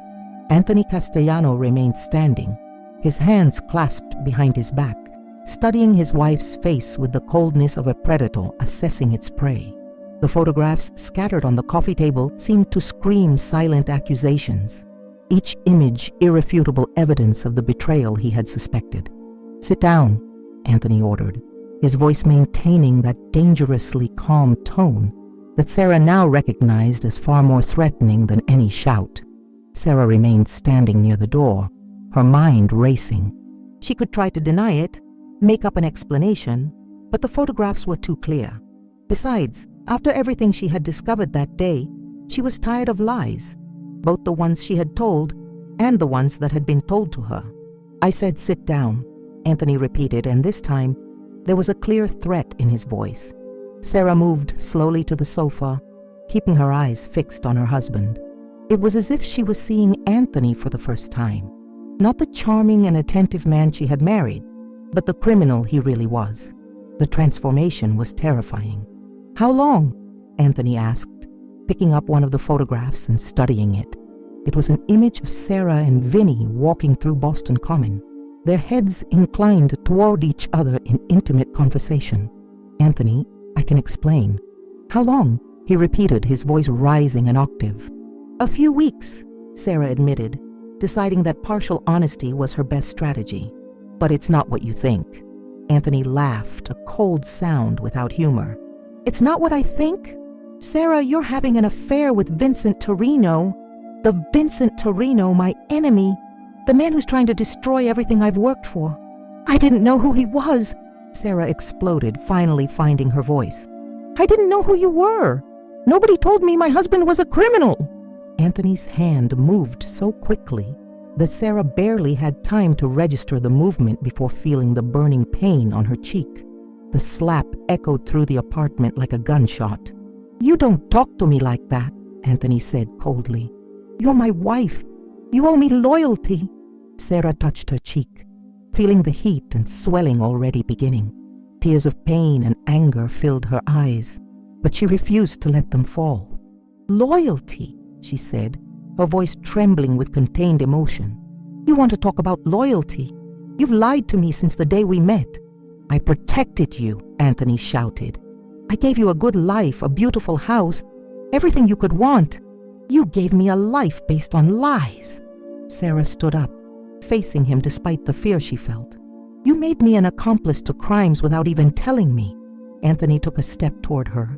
Anthony Castellano remained standing, his hands clasped behind his back, studying his wife's face with the coldness of a predator assessing its prey. The photographs scattered on the coffee table seemed to scream silent accusations, each image irrefutable evidence of the betrayal he had suspected. "Sit down," Anthony ordered, his voice maintaining that dangerously calm tone that Sarah now recognized as far more threatening than any shout. Sarah remained standing near the door, her mind racing. She could try to deny it, make up an explanation, but the photographs were too clear. Besides, after everything she had discovered that day, she was tired of lies, both the ones she had told and the ones that had been told to her. "I said sit down," Anthony repeated, and this time there was a clear threat in his voice. Sarah moved slowly to the sofa, keeping her eyes fixed on her husband. It was as if she was seeing Anthony for the first time, not the charming and attentive man she had married, but the criminal he really was. The transformation was terrifying. "How long?" Anthony asked, picking up one of the photographs and studying it. It was an image of Sarah and Vinny walking through Boston Common, their heads inclined toward each other in intimate conversation. "Anthony, I can explain." "How long?" he repeated, his voice rising an octave. "A few weeks," Sarah admitted, deciding that partial honesty was her best strategy. "But it's not what you think." Anthony laughed, a cold sound without humor. "It's not what I think? Sarah, you're having an affair with Vincent Torino. The Vincent Torino, my enemy, the man who's trying to destroy everything I've worked for." "I didn't know who he was," Sarah exploded, finally finding her voice. "I didn't know who you were. Nobody told me my husband was a criminal." Anthony's hand moved so quickly that Sarah barely had time to register the movement before feeling the burning pain on her cheek. The slap echoed through the apartment like a gunshot. "You don't talk to me like that," Anthony said coldly. "You're my wife. You owe me loyalty." Sarah touched her cheek, feeling the heat and swelling already beginning. Tears of pain and anger filled her eyes, but she refused to let them fall. "Loyalty," she said, her voice trembling with contained emotion. "You want to talk about loyalty? You've lied to me since the day we met." "I protected you," Anthony shouted. "I gave you a good life, a beautiful house, everything you could want. You gave me a life based on lies." Sarah stood up, facing him despite the fear she felt. "You made me an accomplice to crimes without even telling me." Anthony took a step toward her,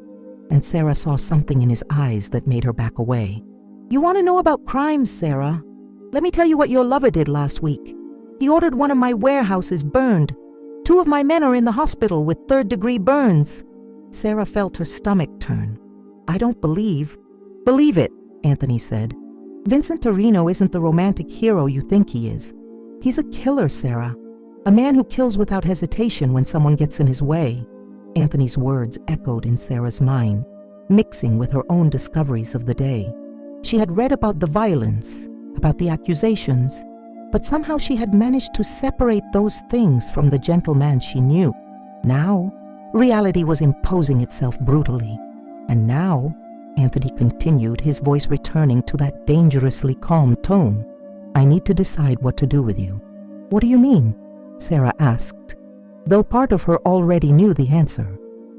and Sarah saw something in his eyes that made her back away. "You want to know about crimes, Sarah? Let me tell you what your lover did last week. He ordered one of my warehouses burned. 2 of my men are in the hospital with third-degree burns. Sarah felt her stomach turn. I don't believe it, Anthony said. Vincent Torino isn't the romantic hero you think he is. He's a killer, Sarah. A man who kills without hesitation when someone gets in his way. Anthony's words echoed in Sarah's mind, mixing with her own discoveries of the day. She had read about the violence, about the accusations, but somehow she had managed to separate those things from the gentleman she knew. Now, reality was imposing itself brutally. And now, Anthony continued, his voice returning to that dangerously calm tone, I need to decide what to do with you. What do you mean? Sarah asked, though part of her already knew the answer.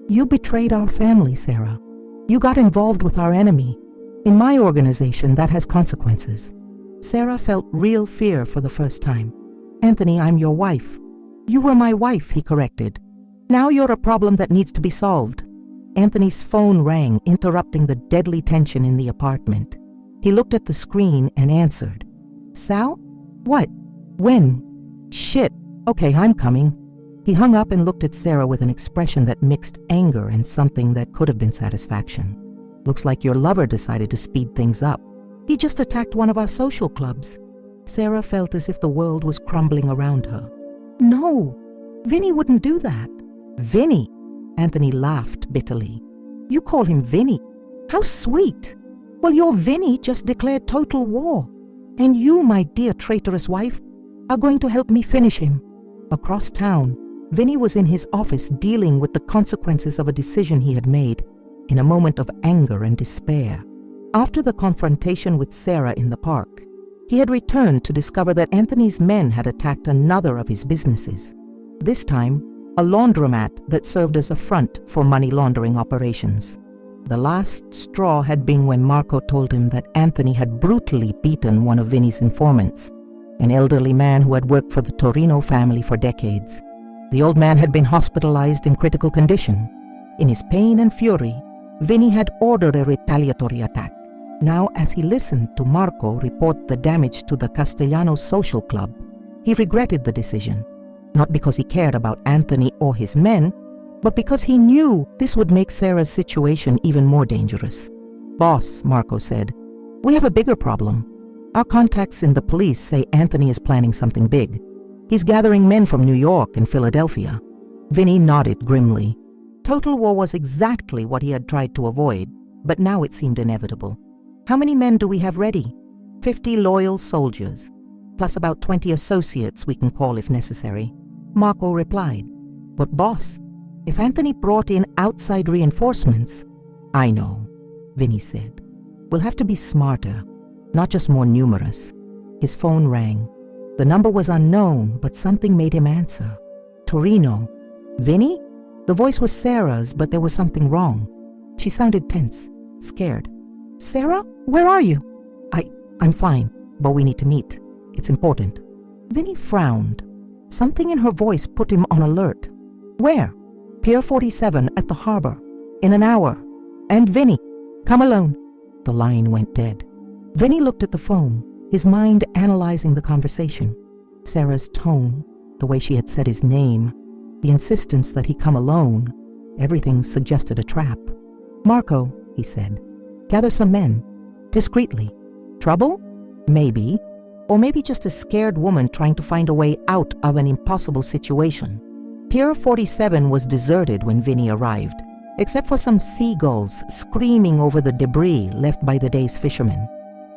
You betrayed our family, Sarah. You got involved with our enemy. In my organization, that has consequences. Sarah felt real fear for the first time. Anthony, I'm your wife. You were my wife, he corrected. Now you're a problem that needs to be solved. Anthony's phone rang, interrupting the deadly tension in the apartment. He looked at the screen and answered. Sal? What? When? Shit. Okay, I'm coming. He hung up and looked at Sarah with an expression that mixed anger and something that could have been satisfaction. Looks like your lover decided to speed things up. He just attacked one of our social clubs. Sarah felt as if the world was crumbling around her. No, Vinny wouldn't do that. Vinny? Anthony laughed bitterly. You call him Vinny? How sweet. Well, your Vinny just declared total war. And you, my dear traitorous wife, are going to help me finish him. Across town, Vinny was in his office dealing with the consequences of a decision he had made, in a moment of anger and despair. After the confrontation with Sarah in the park, he had returned to discover that Anthony's men had attacked another of his businesses. This time, a laundromat that served as a front for money laundering operations. The last straw had been when Marco told him that Anthony had brutally beaten one of Vinny's informants, an elderly man who had worked for the Torino family for decades. The old man had been hospitalized in critical condition. In his pain and fury, Vinny had ordered a retaliatory attack. Now, as he listened to Marco report the damage to the Castellanos social club, he regretted the decision, not because he cared about Anthony or his men, but because he knew this would make Sarah's situation even more dangerous. Boss, Marco said, we have a bigger problem. Our contacts in the police say Anthony is planning something big. He's gathering men from New York and Philadelphia. Vinny nodded grimly. Total war was exactly what he had tried to avoid, but now it seemed inevitable. How many men do we have ready? 50 loyal soldiers, plus about 20 associates we can call if necessary. Marco replied. But boss, if Anthony brought in outside reinforcements... I know, Vinny said. We'll have to be smarter, not just more numerous. His phone rang. The number was unknown, but something made him answer. Torino. Vinny? The voice was Sarah's, but there was something wrong. She sounded tense, scared. Sarah, where are you? I'm fine, but we need to meet. It's important. Vinny frowned. Something in her voice put him on alert. Where? Pier 47 at the harbor. In an hour. And Vinny, come alone. The line went dead. Vinny looked at the phone, his mind analyzing the conversation. Sarah's tone, the way she had said his name, the insistence that he come alone, everything suggested a trap. Marco, he said, gather some men, discreetly. Trouble? Maybe. Or maybe just a scared woman trying to find a way out of an impossible situation. Pier 47 was deserted when Vinny arrived, except for some seagulls screaming over the debris left by the day's fishermen.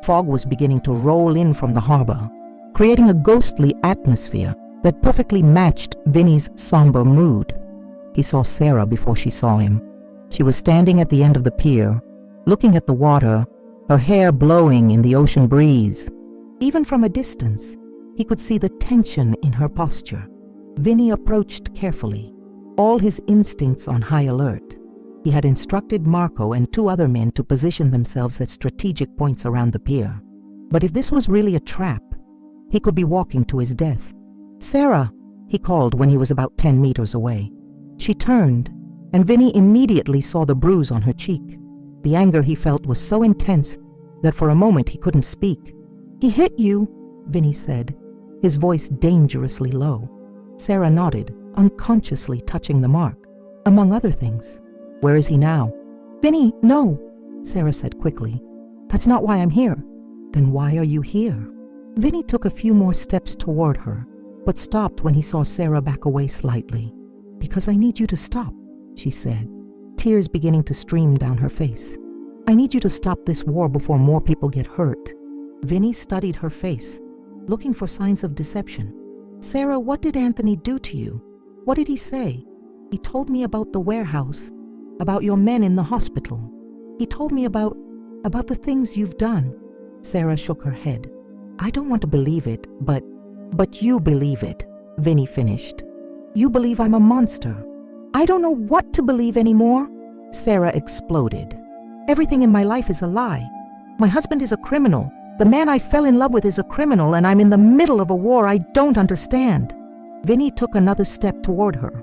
Fog was beginning to roll in from the harbor, creating a ghostly atmosphere that perfectly matched Vinny's somber mood. He saw Sarah before she saw him. She was standing at the end of the pier, looking at the water, her hair blowing in the ocean breeze. Even from a distance, he could see the tension in her posture. Vinny approached carefully, all his instincts on high alert. He had instructed Marco and 2 other men to position themselves at strategic points around the pier. But if this was really a trap, he could be walking to his death. Sarah, he called when he was about 10 meters away. She turned, and Vinny immediately saw the bruise on her cheek. The anger he felt was so intense that for a moment he couldn't speak. He hit you, Vinny said. his voice dangerously low. Sarah nodded, unconsciously touching the mark, among other things. Where is he now? Vinny, no, Sarah said quickly. That's not why I'm here. Then why are you here? Vinny took a few more steps toward her, but stopped when he saw Sarah back away slightly. Because I need you to stop, she said, tears beginning to stream down her face. I need you to stop this war before more people get hurt. Vinny studied her face, looking for signs of deception. Sarah, what did Anthony do to you? What did he say? He told me about the warehouse, about your men in the hospital. He told me about the things you've done. Sarah shook her head. I don't want to believe it, but you believe it, Vinny finished. You believe I'm a monster. I don't know what to believe anymore, Sarah exploded. Everything in my life is a lie. My husband is a criminal. The man I fell in love with is a criminal, and I'm in the middle of a war I don't understand. Vinny took another step toward her.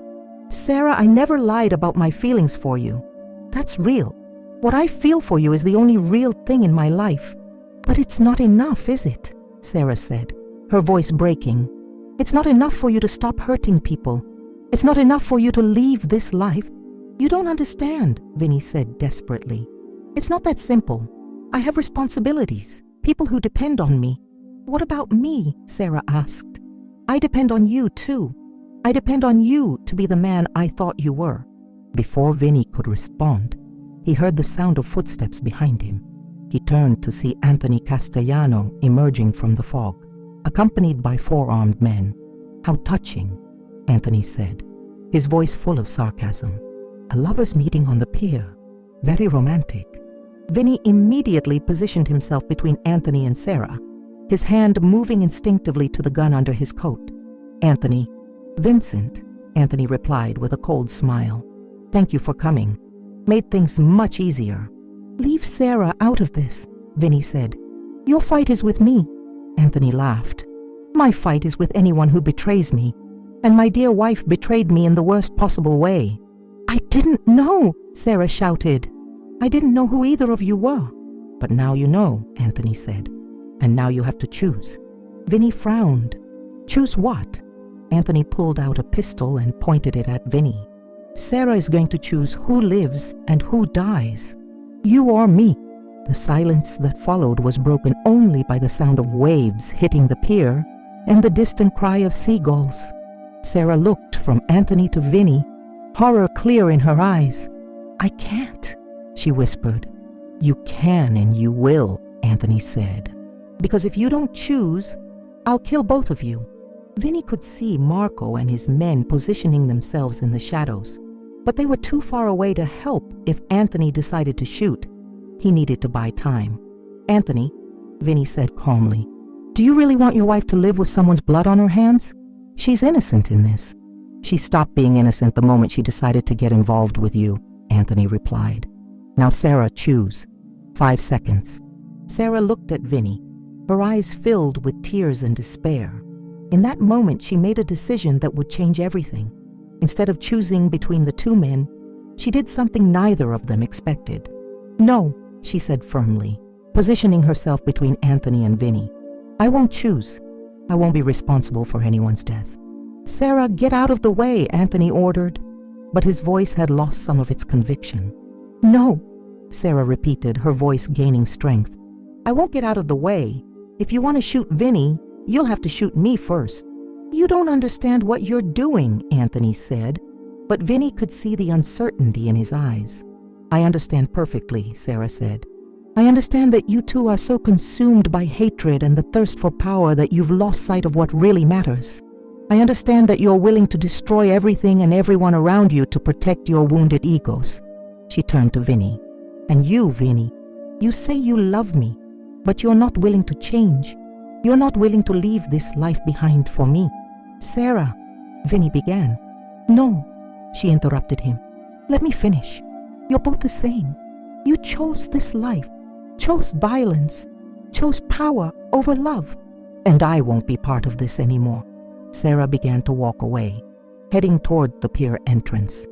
Sarah, I never lied about my feelings for you. That's real. What I feel for you is the only real thing in my life. But it's not enough, is it? Sarah said, her voice breaking. It's not enough for you to stop hurting people. It's not enough for you to leave this life. You don't understand, Vinny said desperately. It's not that simple. I have responsibilities, people who depend on me. What about me? Sarah asked. I depend on you too. I depend on you to be the man I thought you were. Before Vinny could respond, he heard the sound of footsteps behind him. He turned to see Anthony Castellano emerging from the fog, accompanied by 4 armed men. How touching, Anthony said, his voice full of sarcasm. A lover's meeting on the pier. Very romantic. Vinny immediately positioned himself between Anthony and Sarah, his hand moving instinctively to the gun under his coat. Anthony. Vincent, Anthony replied with a cold smile. Thank you for coming. Made things much easier. Leave Sarah out of this, Vinny said. Your fight is with me. Anthony laughed. My fight is with anyone who betrays me, and my dear wife betrayed me in the worst possible way. I didn't know, Sarah shouted. I didn't know who either of you were. But now you know, Anthony said. And now you have to choose. Vinny frowned. Choose what? Anthony pulled out a pistol and pointed it at Vinny. Sarah is going to choose who lives and who dies. You or me. The silence that followed was broken only by the sound of waves hitting the pier and the distant cry of seagulls. Sarah looked from Anthony to Vinny, horror clear in her eyes. I can't, she whispered. You can and you will, Anthony said. Because if you don't choose, I'll kill both of you. Vinny could see Marco and his men positioning themselves in the shadows, but they were too far away to help if Anthony decided to shoot. He needed to buy time. Anthony, Vinny said calmly, do you really want your wife to live with someone's blood on her hands? She's innocent in this. She stopped being innocent the moment she decided to get involved with you, Anthony replied. Now Sarah, choose. 5 seconds. Sarah looked at Vinny, her eyes filled with tears and despair. In that moment, she made a decision that would change everything. Instead of choosing between the 2 men, she did something neither of them expected. No, she said firmly, positioning herself between Anthony and Vinny. I won't choose. I won't be responsible for anyone's death. Sarah, get out of the way, Anthony ordered, but his voice had lost some of its conviction. No, Sarah repeated, her voice gaining strength. I won't get out of the way. If you want to shoot Vinny, you'll have to shoot me first. You don't understand what you're doing, Anthony said, but Vinny could see the uncertainty in his eyes. I understand perfectly, Sarah said. I understand that you two are so consumed by hatred and the thirst for power that you've lost sight of what really matters. I understand that you're willing to destroy everything and everyone around you to protect your wounded egos. She turned to Vinny. And you, Vinny, you say you love me, but you're not willing to change. You're not willing to leave this life behind for me. Sarah, Vinny began. No, she interrupted him. Let me finish. You're both the same. You chose this life, chose violence, chose power over love. And I won't be part of this anymore. Sarah began to walk away, heading toward the pier entrance.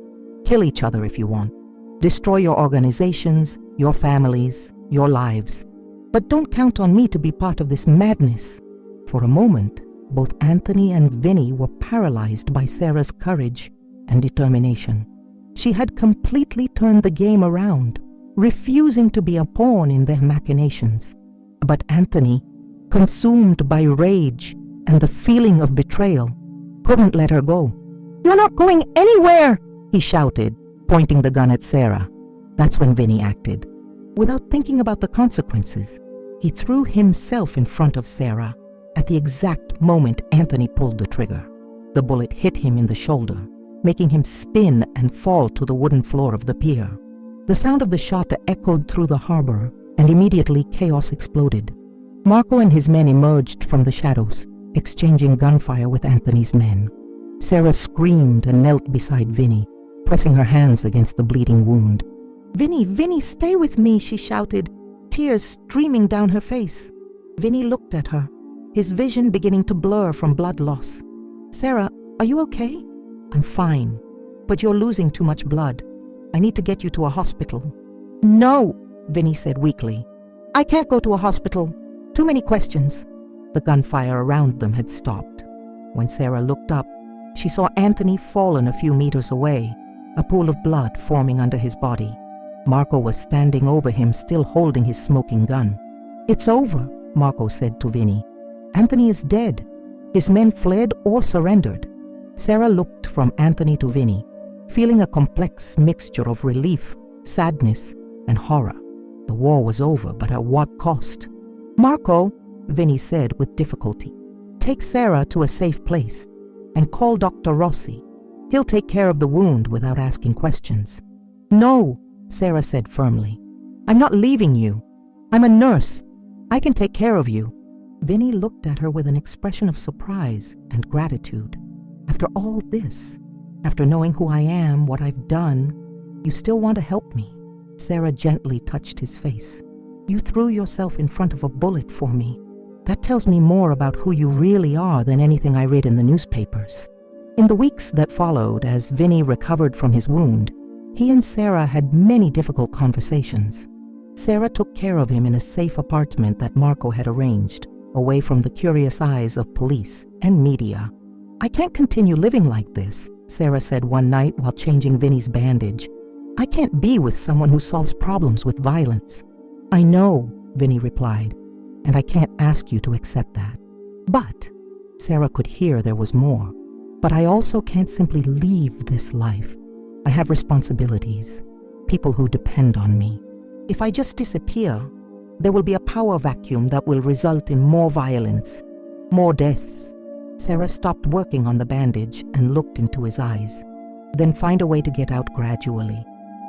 Kill each other if you want. Destroy your organizations, your families, your lives. But don't count on me to be part of this madness. For a moment, both Anthony and Vinny were paralyzed by Sarah's courage and determination. She had completely turned the game around, refusing to be a pawn in their machinations. But Anthony, consumed by rage and the feeling of betrayal, couldn't let her go. "You're not going anywhere!" he shouted, pointing the gun at Sarah. That's when Vinny acted. Without thinking about the consequences, he threw himself in front of Sarah at the exact moment Anthony pulled the trigger. The bullet hit him in the shoulder, making him spin and fall to the wooden floor of the pier. The sound of the shot echoed through the harbor, and immediately chaos exploded. Marco and his men emerged from the shadows, exchanging gunfire with Anthony's men. Sarah screamed and knelt beside Vinny, pressing her hands against the bleeding wound. "Vinny, Vinny, stay with me," she shouted, tears streaming down her face. Vinny looked at her, his vision beginning to blur from blood loss. "Sarah, are you okay?" "I'm fine, but you're losing too much blood. I need to get you to a hospital." "No," Vinny said weakly. "I can't go to a hospital. Too many questions." The gunfire around them had stopped. When Sarah looked up, she saw Anthony fallen a few meters away, a pool of blood forming under his body. Marco was standing over him, still holding his smoking gun. "It's over," Marco said to Vinny. "Anthony is dead. His men fled or surrendered." Sarah looked from Anthony to Vinny, feeling a complex mixture of relief, sadness, and horror. The war was over, but at what cost? "Marco," Vinny said with difficulty, "take Sarah to a safe place and call Dr. Rossi. He'll take care of the wound without asking questions." "No," Sarah said firmly. "I'm not leaving you. I'm a nurse. I can take care of you." Vinny looked at her with an expression of surprise and gratitude. "After all this, after knowing who I am, what I've done, you still want to help me?" Sarah gently touched his face. "You threw yourself in front of a bullet for me. That tells me more about who you really are than anything I read in the newspapers." In the weeks that followed, as Vinny recovered from his wound, he and Sarah had many difficult conversations. Sarah took care of him in a safe apartment that Marco had arranged, away from the curious eyes of police and media. "I can't continue living like this," Sarah said one night while changing Vinny's bandage. "I can't be with someone who solves problems with violence." "I know," Vinny replied, "and I can't ask you to accept that. But," Sarah could hear there was more, "but I also can't simply leave this life. I have responsibilities, people who depend on me. If I just disappear, there will be a power vacuum that will result in more violence, more deaths." Sarah stopped working on the bandage and looked into his eyes. "Then find a way to get out gradually.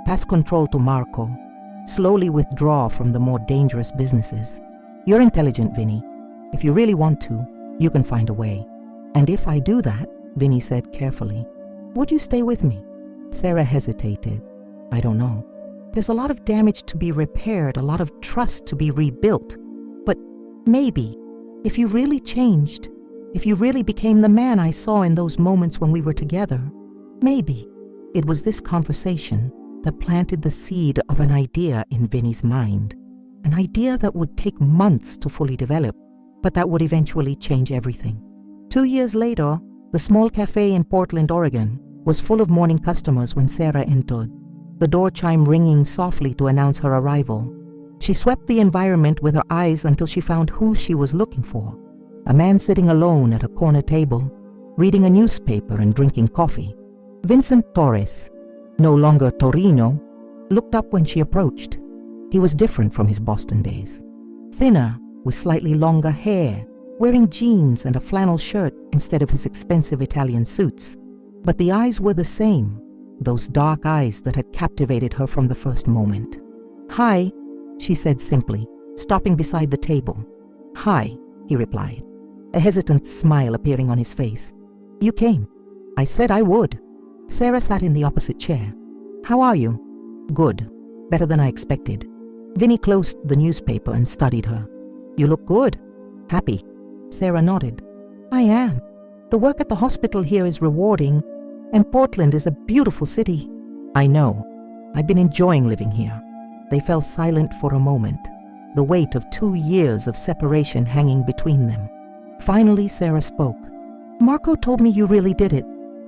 Pass control to Marco. Slowly withdraw from the more dangerous businesses. You're intelligent, Vinny. If you really want to, you can find a way. And if I do that," Vinny said carefully, "would you stay with me?" Sarah hesitated. "I don't know. There's a lot of damage to be repaired, a lot of trust to be rebuilt. But maybe, if you really changed, if you really became the man I saw in those moments when we were together, maybe." It was this conversation that planted the seed of an idea in Vinny's mind, an idea that would take months to fully develop, but that would eventually change everything. 2 years later, the small cafe in Portland, Oregon, was full of morning customers when Sarah entered, the door chime ringing softly to announce her arrival. She swept the environment with her eyes until she found who she was looking for, a man sitting alone at a corner table, reading a newspaper and drinking coffee. Vincent Torres, no longer Torino, looked up when she approached. He was different from his Boston days. Thinner, with slightly longer hair, wearing jeans and a flannel shirt instead of his expensive Italian suits. But the eyes were the same, those dark eyes that had captivated her from the first moment. "Hi," she said simply, stopping beside the table. "Hi," he replied, a hesitant smile appearing on his face. "You came." "I said I would." Sarah sat in the opposite chair. "How are you?" "Good. Better than I expected." Vinny closed the newspaper and studied her. "You look good." "Happy." Sarah nodded. "I am. The work at the hospital here is rewarding, and Portland is a beautiful city." "I know. I've been enjoying living here." They fell silent for a moment, the weight of 2 years of separation hanging between them. Finally, Sarah spoke. Marco told me you really did it,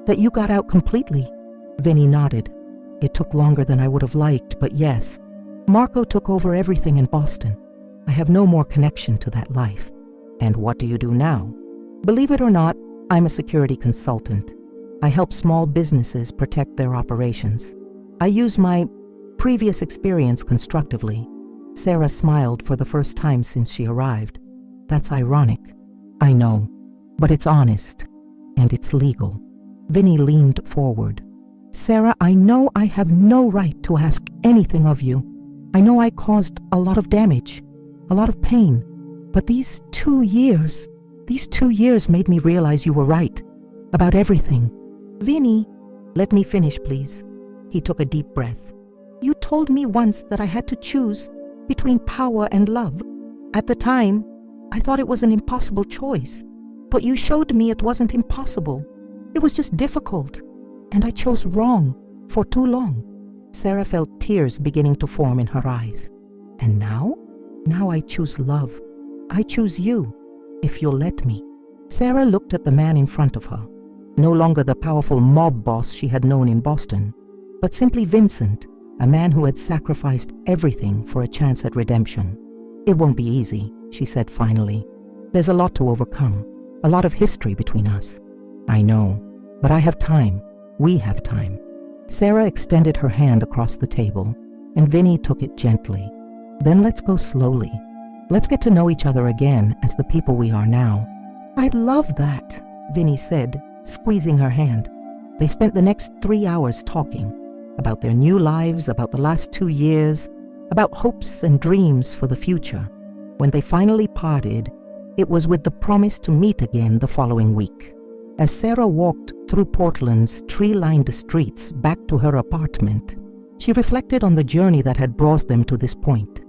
that you got out completely. Vinny nodded. It took longer than I would have liked, but yes, Marco took over everything in Boston. I have no more connection to that life. And what do you do now? Believe it or not, I'm a security consultant. I help small businesses protect their operations. I use my previous experience constructively. Sarah smiled for the first time since she arrived. That's ironic. I know, but it's honest, and it's legal. Vinny leaned forward. Sarah, I know I have no right to ask anything of you. I know I caused a lot of damage, a lot of pain, but these 2 years made me realize you were right about everything. Vinny, let me finish, please. He took a deep breath. You told me once that I had to choose between power and love. At the time, I thought it was an impossible choice, but you showed me it wasn't impossible. It was just difficult, and I chose wrong for too long. Sarah felt tears beginning to form in her eyes. And now? Now I choose love. I choose you, if you'll let me. Sarah looked at the man in front of her, no longer the powerful mob boss she had known in Boston, but simply Vincent, a man who had sacrificed everything for a chance at redemption. It won't be easy, she said finally. There's a lot to overcome, a lot of history between us. I know, but I have time. We have time. Sarah extended her hand across the table, and Vinny took it gently. Then let's go slowly. Let's get to know each other again as the people we are now. I'd love that, Vinny said, squeezing her hand. They spent the next 3 hours talking about their new lives, about the last 2 years, about hopes and dreams for the future. When they finally parted, it was with the promise to meet again the following week. As Sarah walked through Portland's tree-lined streets back to her apartment, she reflected on the journey that had brought them to this point.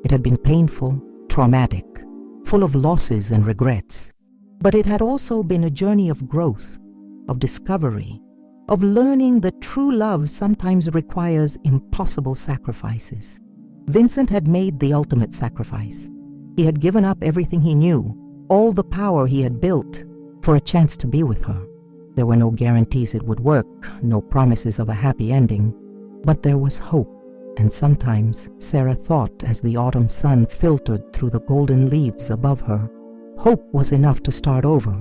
It had been painful, traumatic, full of losses and regrets. But it had also been a journey of growth, of discovery, of learning that true love sometimes requires impossible sacrifices. Vincent had made the ultimate sacrifice. He had given up everything he knew, all the power he had built, for a chance to be with her. There were no guarantees it would work, no promises of a happy ending, but there was hope. And sometimes Sarah thought, as the autumn sun filtered through the golden leaves above her, hope was enough to start over.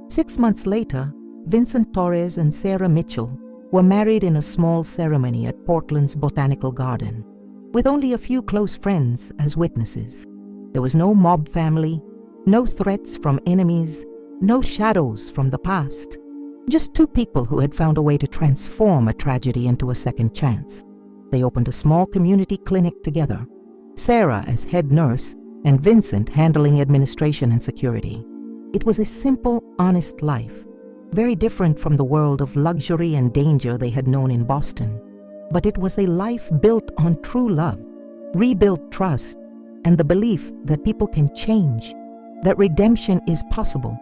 6 months later, Vincent Torres and Sarah Mitchell were married in a small ceremony at Portland's Botanical Garden, with only a few close friends as witnesses. There was no mob family, no threats from enemies, no shadows from the past. Just two people who had found a way to transform a tragedy into a second chance. They opened a small community clinic together, Sarah as head nurse and Vincent handling administration and security. It was a simple, honest life, very different from the world of luxury and danger they had known in Boston. But it was a life built on true love, rebuilt trust, and the belief that people can change, that redemption is possible,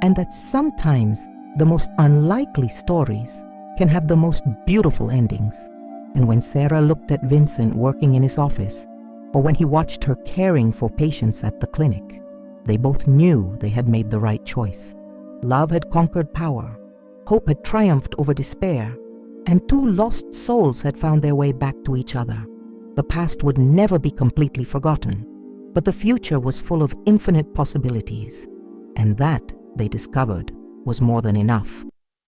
and that sometimes the most unlikely stories can have the most beautiful endings. And when Sarah looked at Vincent working in his office, or when he watched her caring for patients at the clinic, they both knew they had made the right choice. Love had conquered power, hope had triumphed over despair, and two lost souls had found their way back to each other. The past would never be completely forgotten, but the future was full of infinite possibilities, and that, they discovered, was more than enough.